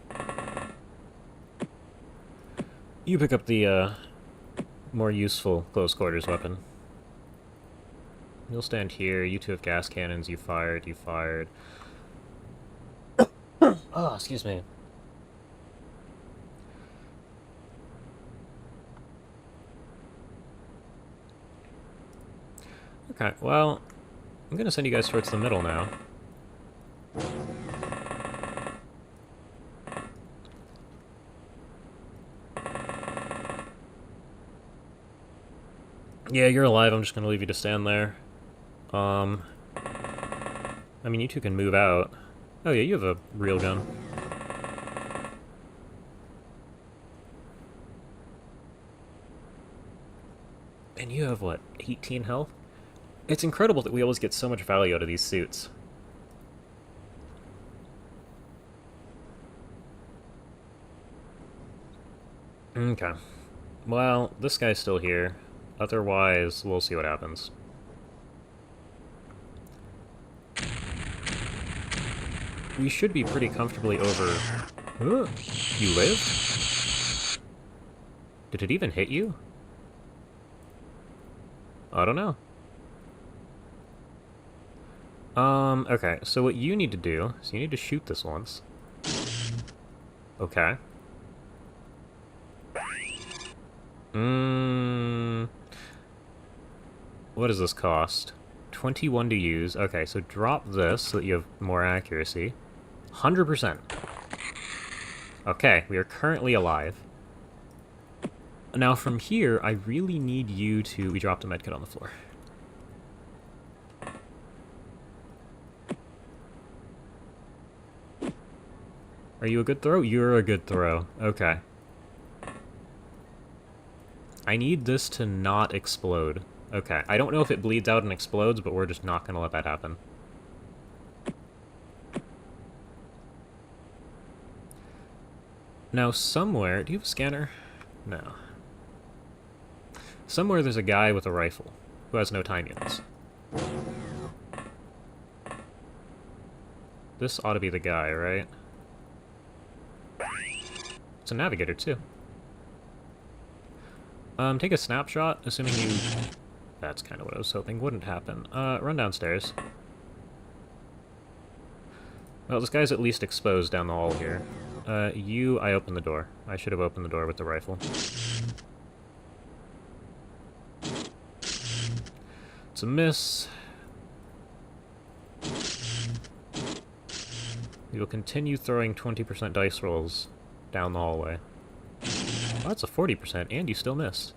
You pick up the, more useful close quarters weapon. You'll stand here. You 2 have gas cannons. You fired. You fired. Oh, excuse me. Okay, well, I'm gonna send you guys towards the middle now. Yeah, you're alive. I'm just gonna leave you to stand there. I mean, you 2 can move out. Oh yeah, you have a real gun. And you have, what, 18 health? It's incredible that we always get so much value out of these suits. Okay. Well, this guy's still here. Otherwise, we'll see what happens. We should be pretty comfortably over... Huh? You lived? Did it even hit you? I don't know. Okay, so what you need to do is you need to shoot this once. Okay. What does this cost? 21 to use. Okay, so drop this so that you have more accuracy. 100%. Okay, we are currently alive. Now from here, I really need you to... We dropped a medkit on the floor. Are you a good throw? You're a good throw. Okay. I need this to not explode. Okay. I don't know if it bleeds out and explodes, but we're just not going to let that happen. Now somewhere... Do you have a scanner? No. Somewhere there's a guy with a rifle who has no time units. This ought to be the guy, right? It's a navigator, too. Take a snapshot, assuming you... That's kind of what I was hoping wouldn't happen. Run downstairs. Well, this guy's at least exposed down the hall here. I opened the door. I should have opened the door with the rifle. It's a miss. We will continue throwing 20% dice rolls down the hallway. Oh, that's a 40%, and you still missed.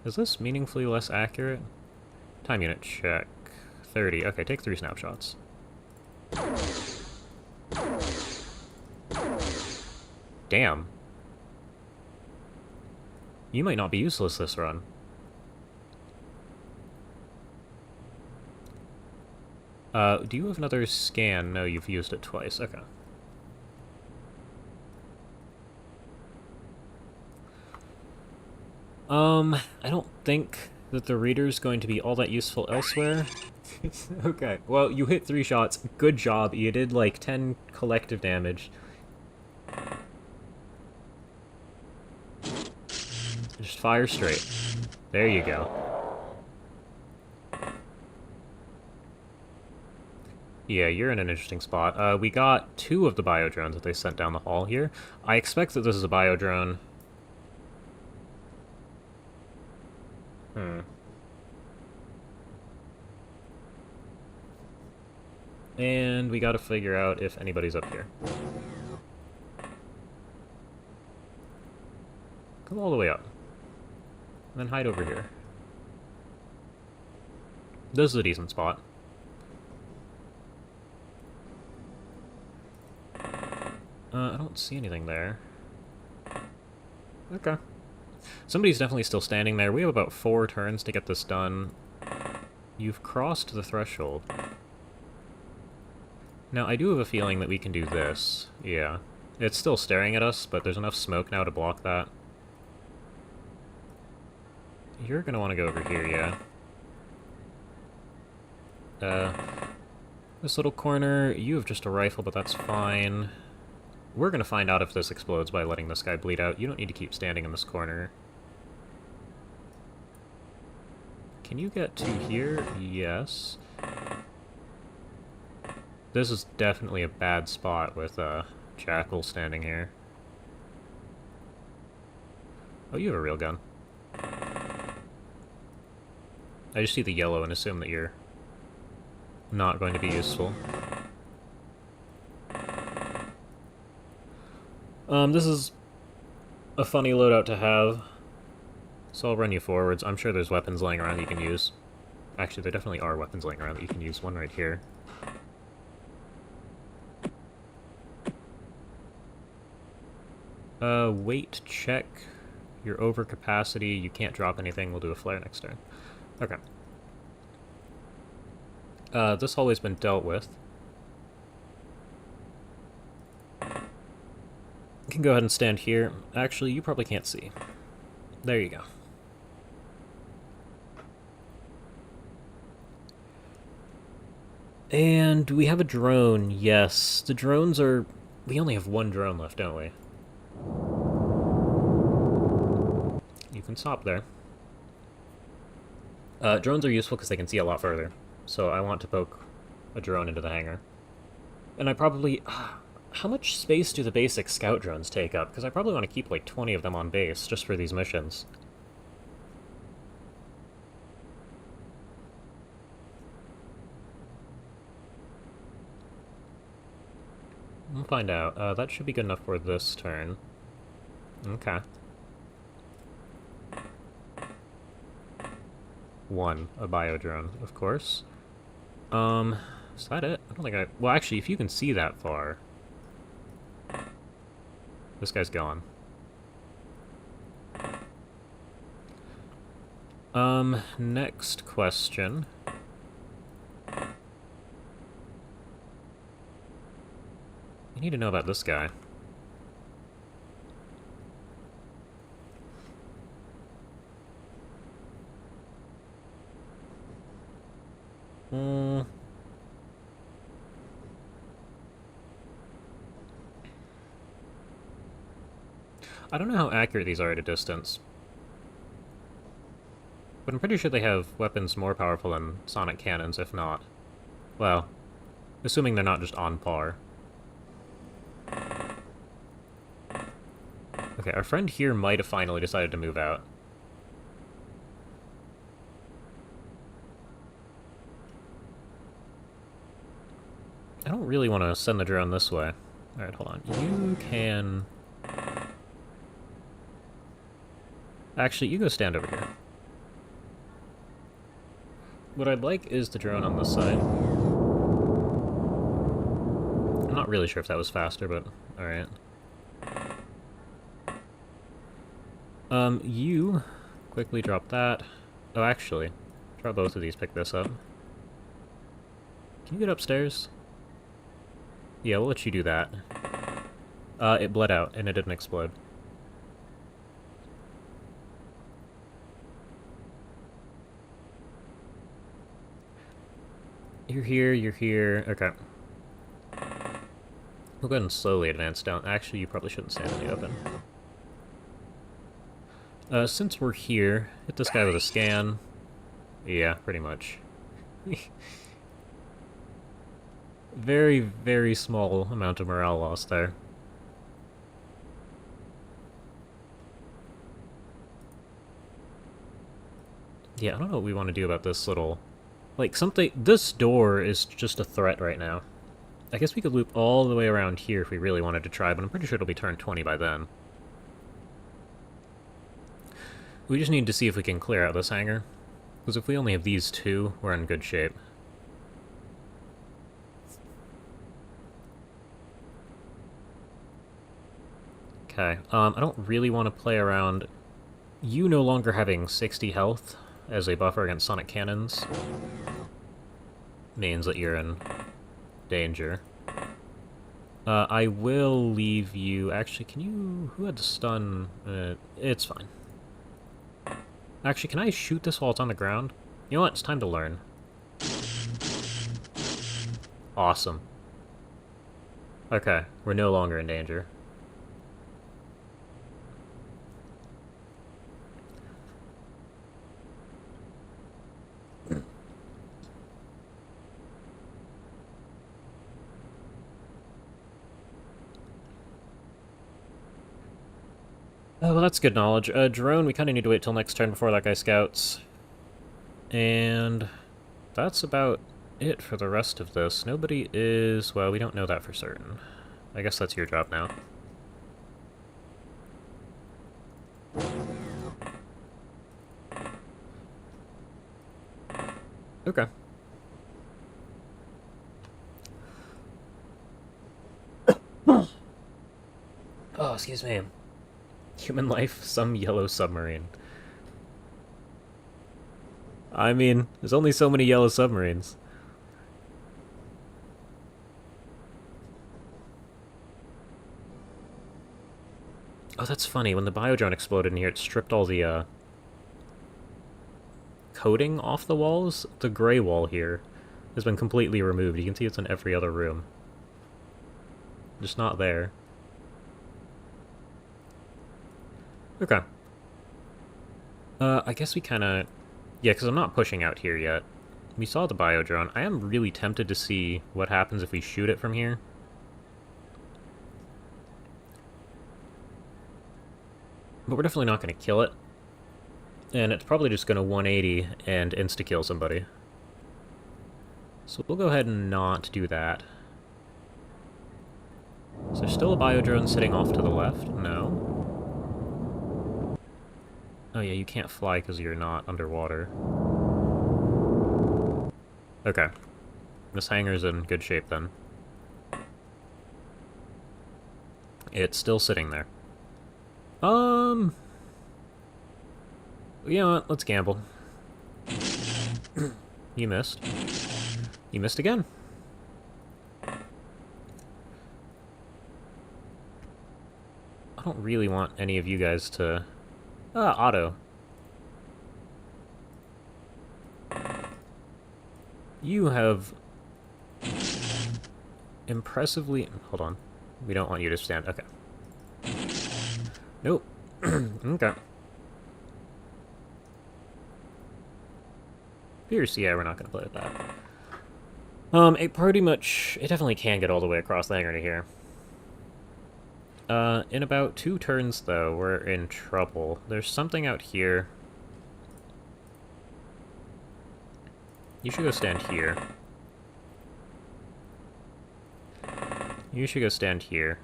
Is this meaningfully less accurate? Time unit check. 30. Okay, take 3 snapshots. Damn. You might not be useless this run. Do you have another scan? No, you've used it twice. Okay. I don't think that the reader's going to be all that useful elsewhere. Okay, well, you hit 3 shots. Good job. You did, like, 10 collective damage. Just fire straight. There you go. Yeah, you're in an interesting spot. We got 2 of the biodrones that they sent down the hall here. I expect that this is a biodrone. And we gotta figure out if anybody's up here. Come all the way up. And then hide over here. This is a decent spot. I don't see anything there. Okay. Somebody's definitely still standing there. We have about 4 turns to get this done. You've crossed the threshold. Now, I do have a feeling that we can do this. Yeah. It's still staring at us, but there's enough smoke now to block that. You're gonna want to go over here, yeah. This little corner, you have just a rifle, but that's fine. We're gonna find out if this explodes by letting this guy bleed out. You don't need to keep standing in this corner. Can you get to here? Yes. This is definitely a bad spot with Jackal standing here. Oh, you have a real gun. I just see the yellow and assume that you're not going to be useful. This is a funny loadout to have, so I'll run you forwards. I'm sure there's weapons laying around that you can use. Actually, there definitely are weapons laying around that you can use. One right here. Weight check. You're over capacity. You can't drop anything. We'll do a flare next turn. Okay. This hallway's been dealt with. You can go ahead and stand here. Actually, you probably can't see. There you go. And we have a drone, yes. The drones are... We only have 1 drone left, don't we? You can stop there. Drones are useful because they can see a lot further. So I want to poke a drone into the hangar. And I probably... how much space do the basic scout drones take up? Because I probably want to keep like 20 of them on base just for these missions. We'll find out. That should be good enough for this turn. Okay. 1, a biodrone, of course. Is that it? I don't think I... Well, actually, if you can see that far... This guy's gone. Next question. We need to know about this guy. I don't know how accurate these are at a distance. But I'm pretty sure they have weapons more powerful than sonic cannons, if not. Well, assuming they're not just on par. Okay, our friend here might have finally decided to move out. I don't really want to send the drone this way. Alright, hold on. You can... Actually, you go stand over here. What I'd like is the drone on this side. I'm not really sure if that was faster, but alright. You quickly drop that. Oh, actually, drop both of these, pick this up. Can you get upstairs? Yeah, we'll let you do that. It bled out, and it didn't explode. You're here, you're here. Okay. We'll go ahead and slowly advance down. Actually, you probably shouldn't stand in the open. Since we're here, hit this guy with a scan. Yeah, pretty much. Very, very small amount of morale loss there. Yeah, I don't know what we want to do about this little... Like, something... This door is just a threat right now. I guess we could loop all the way around here if we really wanted to try, but I'm pretty sure it'll be turn 20 by then. We just need to see if we can clear out this hangar. Because if we only have these two, we're in good shape. Okay, I don't really want to play around you no longer having 60 health as a buffer against sonic cannons means that you're in danger. I will leave you... Actually, can you... Who had the stun? It's fine. Actually, can I shoot this while it's on the ground? You know what? It's time to learn. Awesome. Okay, we're no longer in danger. Oh, well, that's good knowledge. Drone, we kind of need to wait till next turn before that guy scouts. And that's about it for the rest of this. Nobody is... Well, we don't know that for certain. I guess that's your job now. Okay. Oh, excuse me. Human life, some yellow submarine. I mean, there's only so many yellow submarines. Oh, that's funny. When the biodrone exploded in here, it stripped all the, coating off the walls. The gray wall here has been completely removed. You can see it's in every other room. Just not there. Okay. I guess we kind of... Yeah, because I'm not pushing out here yet. We saw the biodrone. I am really tempted to see what happens if we shoot it from here. But we're definitely not going to kill it. And it's probably just going to 180 and insta-kill somebody. So we'll go ahead and not do that. Is there still a biodrone sitting off to the left? No. Oh yeah, you can't fly because you're not underwater. Okay. This hangar's in good shape then. It's still sitting there. You know what? Let's gamble. You missed. You missed again. I don't really want any of you guys to... auto. You have... impressively... Hold on. We don't want you to stand. Okay. Nope. Okay. Pierce, yeah, we're not going to play with that. It pretty much... It definitely can get all the way across the hangar to here. In about 2 turns, though, we're in trouble. There's something out here. You should go stand here. You should go stand here.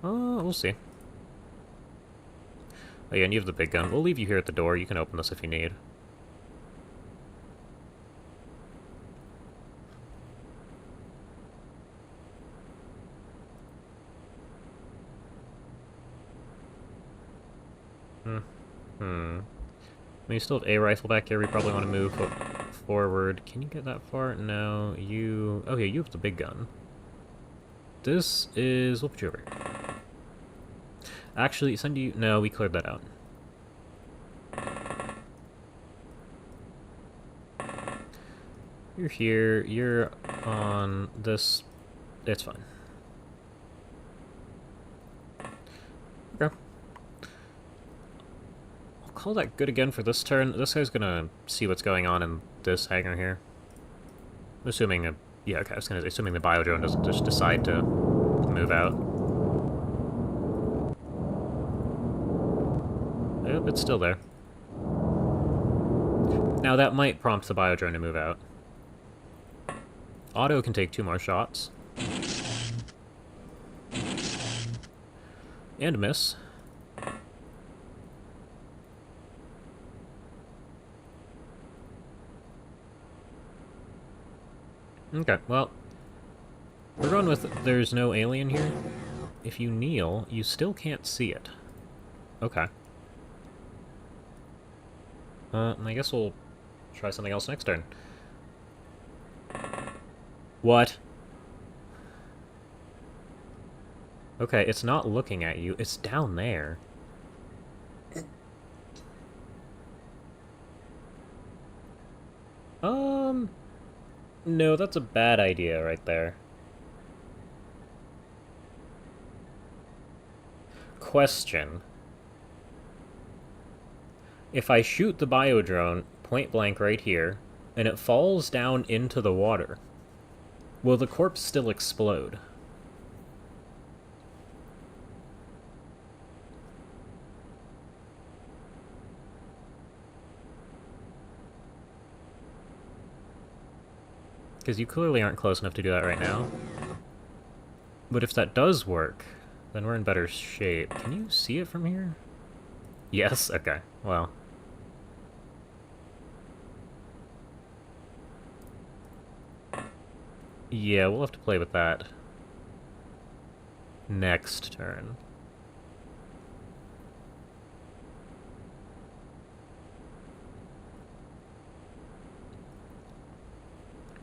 We'll see. Oh yeah, and you have the big gun. We'll leave you here at the door. You can open this if you need. I mean, you still have a rifle back here. We probably want to move forward. Can you get that far? No, you... Okay, you have the big gun. This is... We'll put you over here. Actually, send you... No, we cleared that out. You're here. You're on this... It's fine. Okay. I'll call that good again for this turn. This guy's gonna see what's going on in this hangar here. Assuming... Yeah, okay, I was gonna say, assuming the biodrone doesn't just decide to move out. Yep, it's still there. Now that might prompt the biodrone to move out. Auto can take 2 more shots. And miss. Okay, well, we're going with there's no alien here. If you kneel, you still can't see it. Okay. I guess we'll try something else next turn. What? Okay, it's not looking at you. It's down there. No, that's a bad idea right there. Question. If I shoot the biodrone point blank right here, and it falls down into the water, will the corpse still explode? Because you clearly aren't close enough to do that right now. But if that does work, then we're in better shape. Can you see it from here? Yes? Okay, well. Yeah, we'll have to play with that next turn.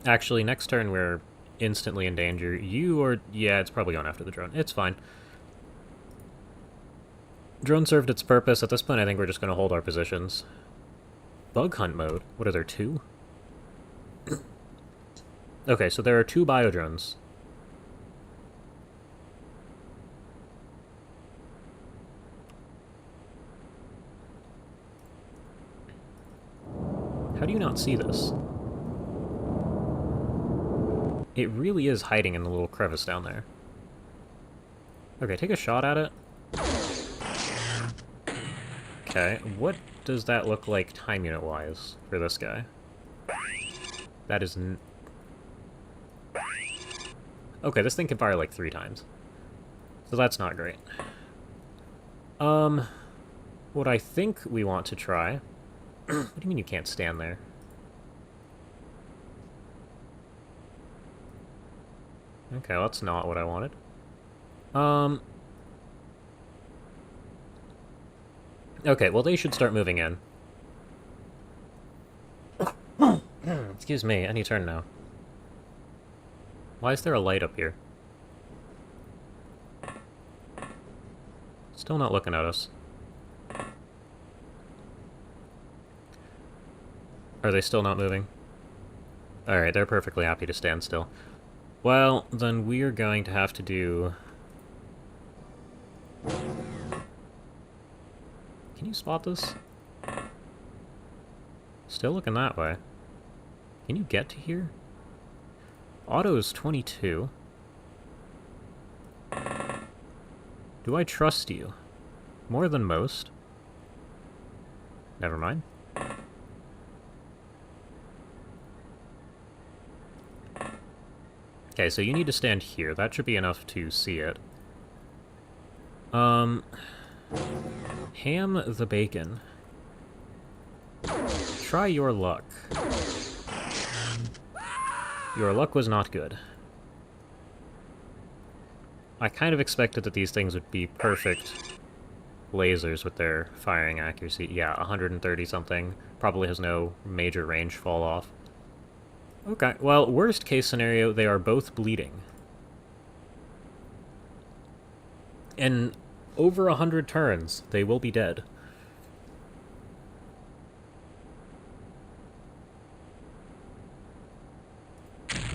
Actually, next turn we're instantly in danger. You or... Yeah, it's probably going after the drone. It's fine. Drone served its purpose. At this point, I think we're just going to hold our positions. Bug hunt mode? What are there, 2? Okay, so there are 2 biodrones. How do you not see this? It really is hiding in the little crevice down there. Okay, take a shot at it. Okay, what does that look like time unit-wise for this guy? That is... Okay, this thing can fire like 3 times. So that's not great. What I think we want to try... What do you mean you can't stand there? Okay, well, that's not what I wanted. Okay, well, they should start moving in. Excuse me, any turn now. Why is there a light up here? Still not looking at us. Are they still not moving? Alright, they're perfectly happy to stand still. Well, then we are going to have to do... Can you spot this? Still looking that way. Can you get to here? Auto is 22. Do I trust you? More than most? Never mind. Okay, so you need to stand here. That should be enough to see it. Ham the bacon. Try your luck. Your luck was not good. I kind of expected that these things would be perfect lasers with their firing accuracy. Yeah, 130 something. Probably has no major range fall off. Okay, well, worst case scenario, they are both bleeding. In over 100 turns, they will be dead.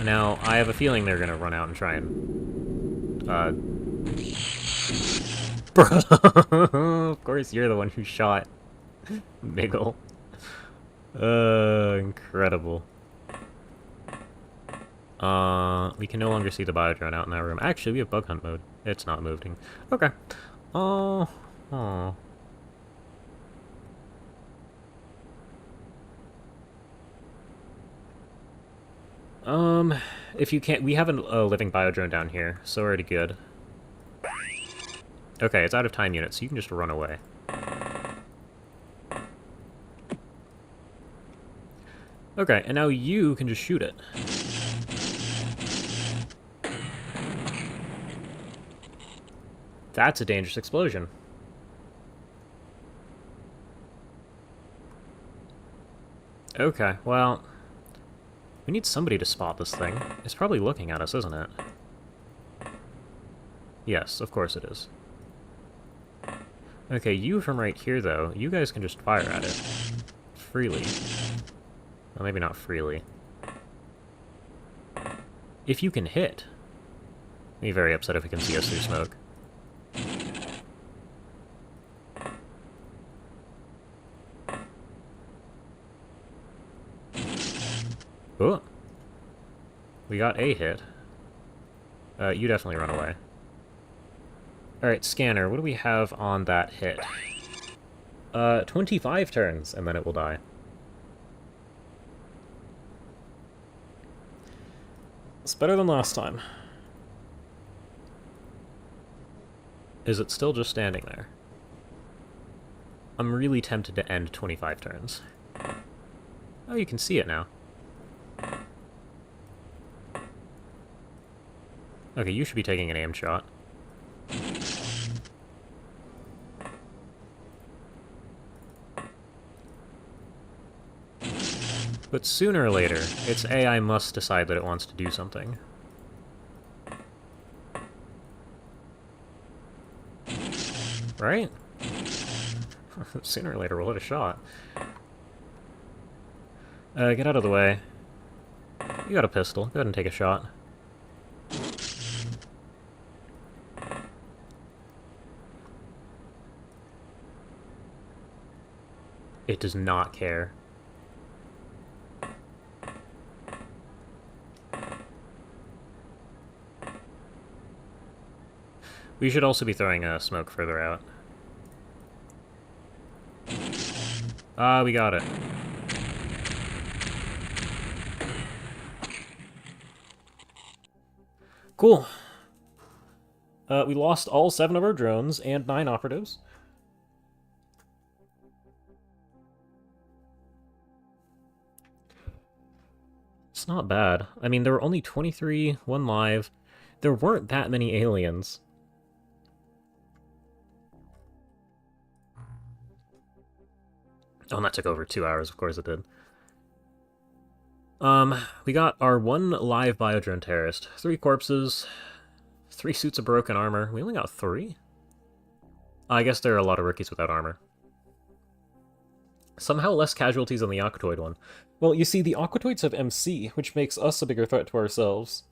Now, I have a feeling they're gonna run out and try and... Of course you're the one who shot Miggle. Incredible. We can no longer see the biodrone out in that room. Actually, we have bug hunt mode. It's not moving. Okay. Oh. If you can't... We have a living biodrone down here, so already good. Okay, it's out of time units, so you can just run away. Okay, and now you can just shoot it. That's a dangerous explosion. Okay, well... We need somebody to spot this thing. It's probably looking at us, isn't it? Yes, of course it is. Okay, you from right here, though, you guys can just fire at it. Freely. Well, maybe not freely. If you can hit. I'd be very upset if it can see us through smoke. Oh! We got a hit. You definitely run away. Alright, scanner, what do we have on that hit? 25 turns, and then it will die. It's better than last time. Is it still just standing there? I'm really tempted to end 25 turns. Oh, you can see it now. Okay, you should be taking an aim shot. But sooner or later, its AI must decide that it wants to do something. Right? Sooner or later, we'll hit a shot. Get out of the way. You got a pistol. Go ahead and take a shot. It does not care. We should also be throwing smoke further out. Ah, we got it. Cool. We lost all 7 of our drones and 9 operatives. It's not bad. I mean, there were only 23, 1 live. There weren't that many aliens. Oh, and that took over 2 hours, of course it did. We got our 1 live biodrone terrorist, 3 corpses, 3 suits of broken armor. We only got 3? I guess there are a lot of rookies without armor. Somehow less casualties on the Aquatoid one. Well, you see, the Aquatoids have MC, which makes us a bigger threat to ourselves.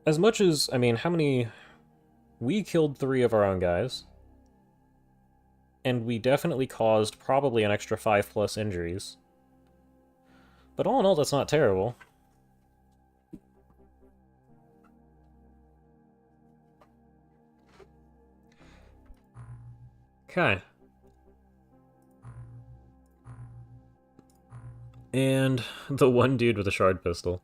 As much as, I mean, how many... We killed 3 of our own guys. And we definitely caused probably an extra 5+ injuries. But all in all, that's not terrible. Okay. And the one dude with a shard pistol.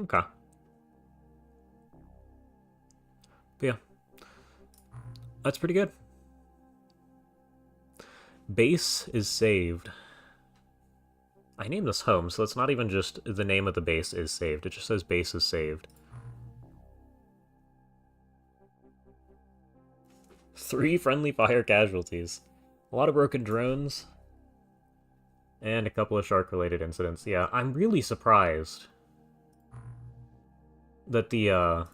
Okay. But yeah. That's pretty good. Base is saved. I named this home, so it's not even just the name of the base is saved. It just says base is saved. 3 friendly fire casualties. A lot of broken drones. And a couple of shark-related incidents. Yeah, I'm really surprised that the,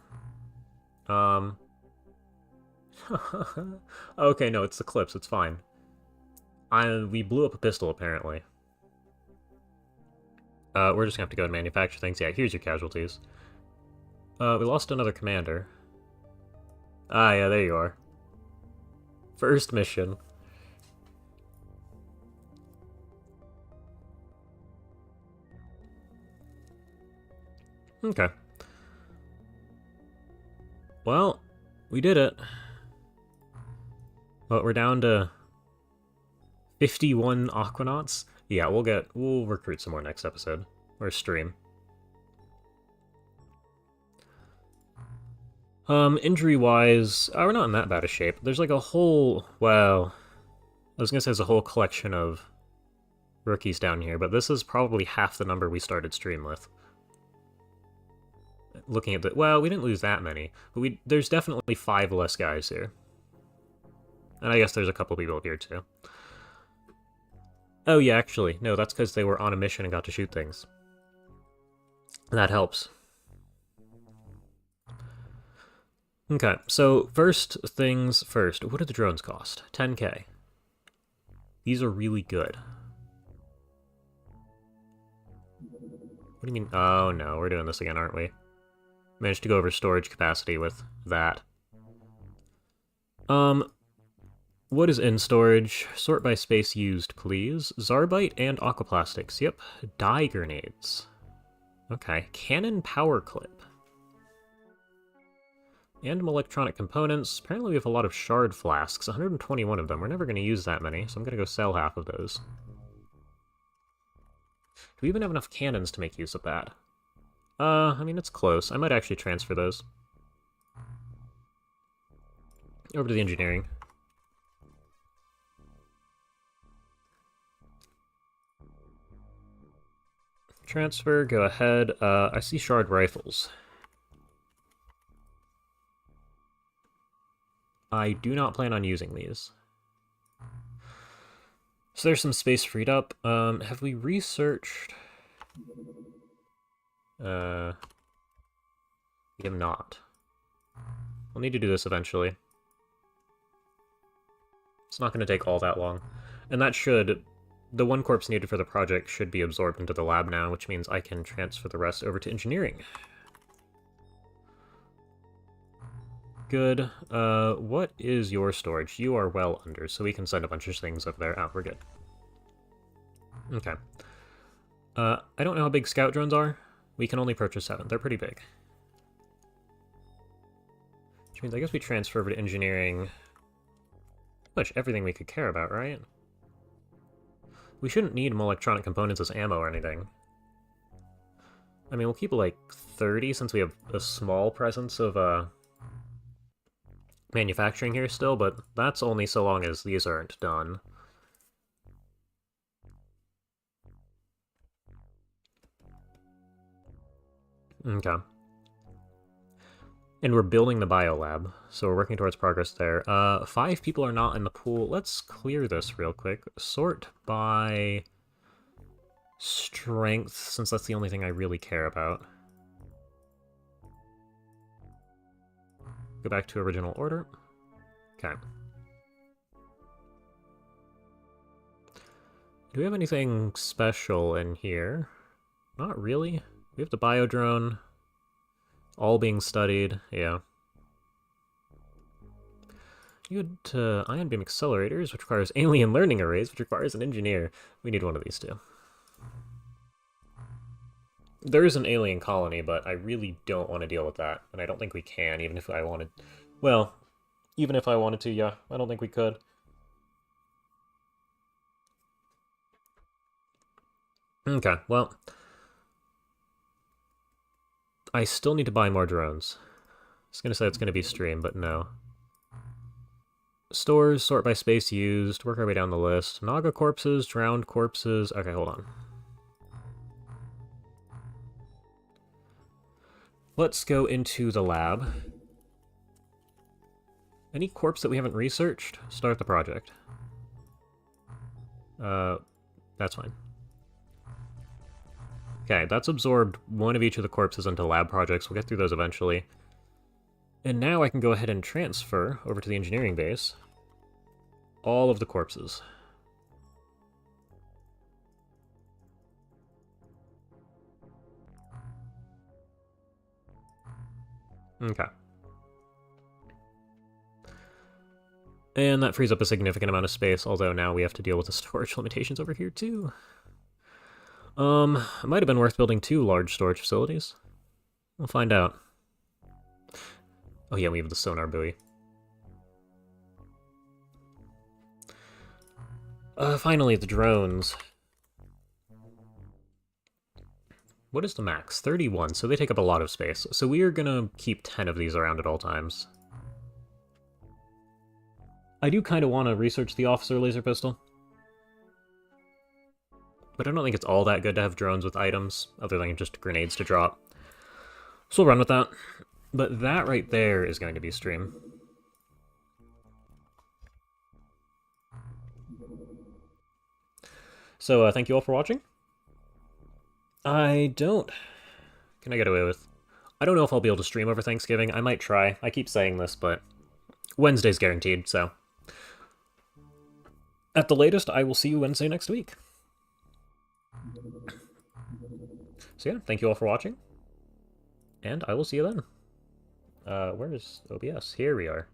okay, no, it's the clips, it's fine. We blew up a pistol, apparently. We're just gonna have to go and manufacture things. Yeah, here's your casualties. We lost another commander. Ah, yeah, there you are. First mission. Okay. Well, we did it. But we're down to 51 Aquanauts. Yeah, we'll recruit some more next episode. Or stream. Injury-wise, we're not in that bad a shape. There's like a whole, well, I was gonna say there's a whole collection of rookies down here, but this is probably half the number we started stream with. Looking at the, well, we didn't lose that many, but there's definitely 5 less guys here. And I guess there's a couple people here too. Oh yeah, actually, no, that's because they were on a mission and got to shoot things. That helps. Okay, so first things first. What do the drones cost? 10k. These are really good. What do you mean? Oh no, we're doing this again, aren't we? Managed to go over storage capacity with that. What is in storage? Sort by space used, please. Zarbite and aquaplastics. Yep. Dye grenades. Okay. Cannon power clip. And electronic components. Apparently we have a lot of shard flasks. 121 of them. We're never going to use that many, so I'm going to go sell half of those. Do we even have enough cannons to make use of that? I mean, it's close. I might actually transfer those. Over to the engineering. Transfer, go ahead. I see shard rifles. I do not plan on using these. So there's some space freed up. Have we researched... We have not. We'll need to do this eventually. It's not going to take all that long. And that should... The 1 corpse needed for the project should be absorbed into the lab now, which means I can transfer the rest over to engineering. Good. What is your storage? You are well under, so we can send a bunch of things over there. Oh, we're good. Okay. I don't know how big scout drones are. We can only purchase 7. They're pretty big. Which means I guess we transfer over to engineering pretty much everything we could care about, right? We shouldn't need more electronic components as ammo or anything. I mean, we'll keep like 30 since we have a small presence of manufacturing here still, but that's only so long as these aren't done. Okay. And we're building the biolab, so we're working towards progress there. 5 people are not in the pool. Let's clear this real quick. Sort by strength, since that's the only thing I really care about. Go back to original order. Okay. Do we have anything special in here? Not really. We have the biodrone. All being studied, yeah. You had ion beam accelerators, which requires alien learning arrays, which requires an engineer. We need one of these two. There is an alien colony, but I really don't want to deal with that, and I don't think we can, even if I wanted... Well, even if I wanted to, yeah, I don't think we could. Okay, well... I still need to buy more drones. I was gonna say it's gonna be stream, but no. Stores, sort by space used, work our way down the list. Naga corpses, drowned corpses... Okay, hold on. Let's go into the lab. Any corpse that we haven't researched? Start the project. That's fine. Okay, that's absorbed one of each of the corpses into lab projects. We'll get through those eventually. And now I can go ahead and transfer over to the engineering base all of the corpses. Okay. And that frees up a significant amount of space, although now we have to deal with the storage limitations over here too. It might have been worth building 2 large storage facilities. We'll find out. Oh yeah, we have the sonar buoy. Finally, the drones. What is the max? 31, so they take up a lot of space. So we are gonna keep 10 of these around at all times. I do kind of want to research the officer laser pistol. But I don't think it's all that good to have drones with items, other than just grenades to drop. So we'll run with that. But that right there is going to be stream. So thank you all for watching. I don't... Can I get away with? I don't know if I'll be able to stream over Thanksgiving. I might try. I keep saying this, but Wednesday's guaranteed, so... At the latest, I will see you Wednesday next week. So yeah, thank you all for watching, and I will see you then. Where is OBS? Here we are.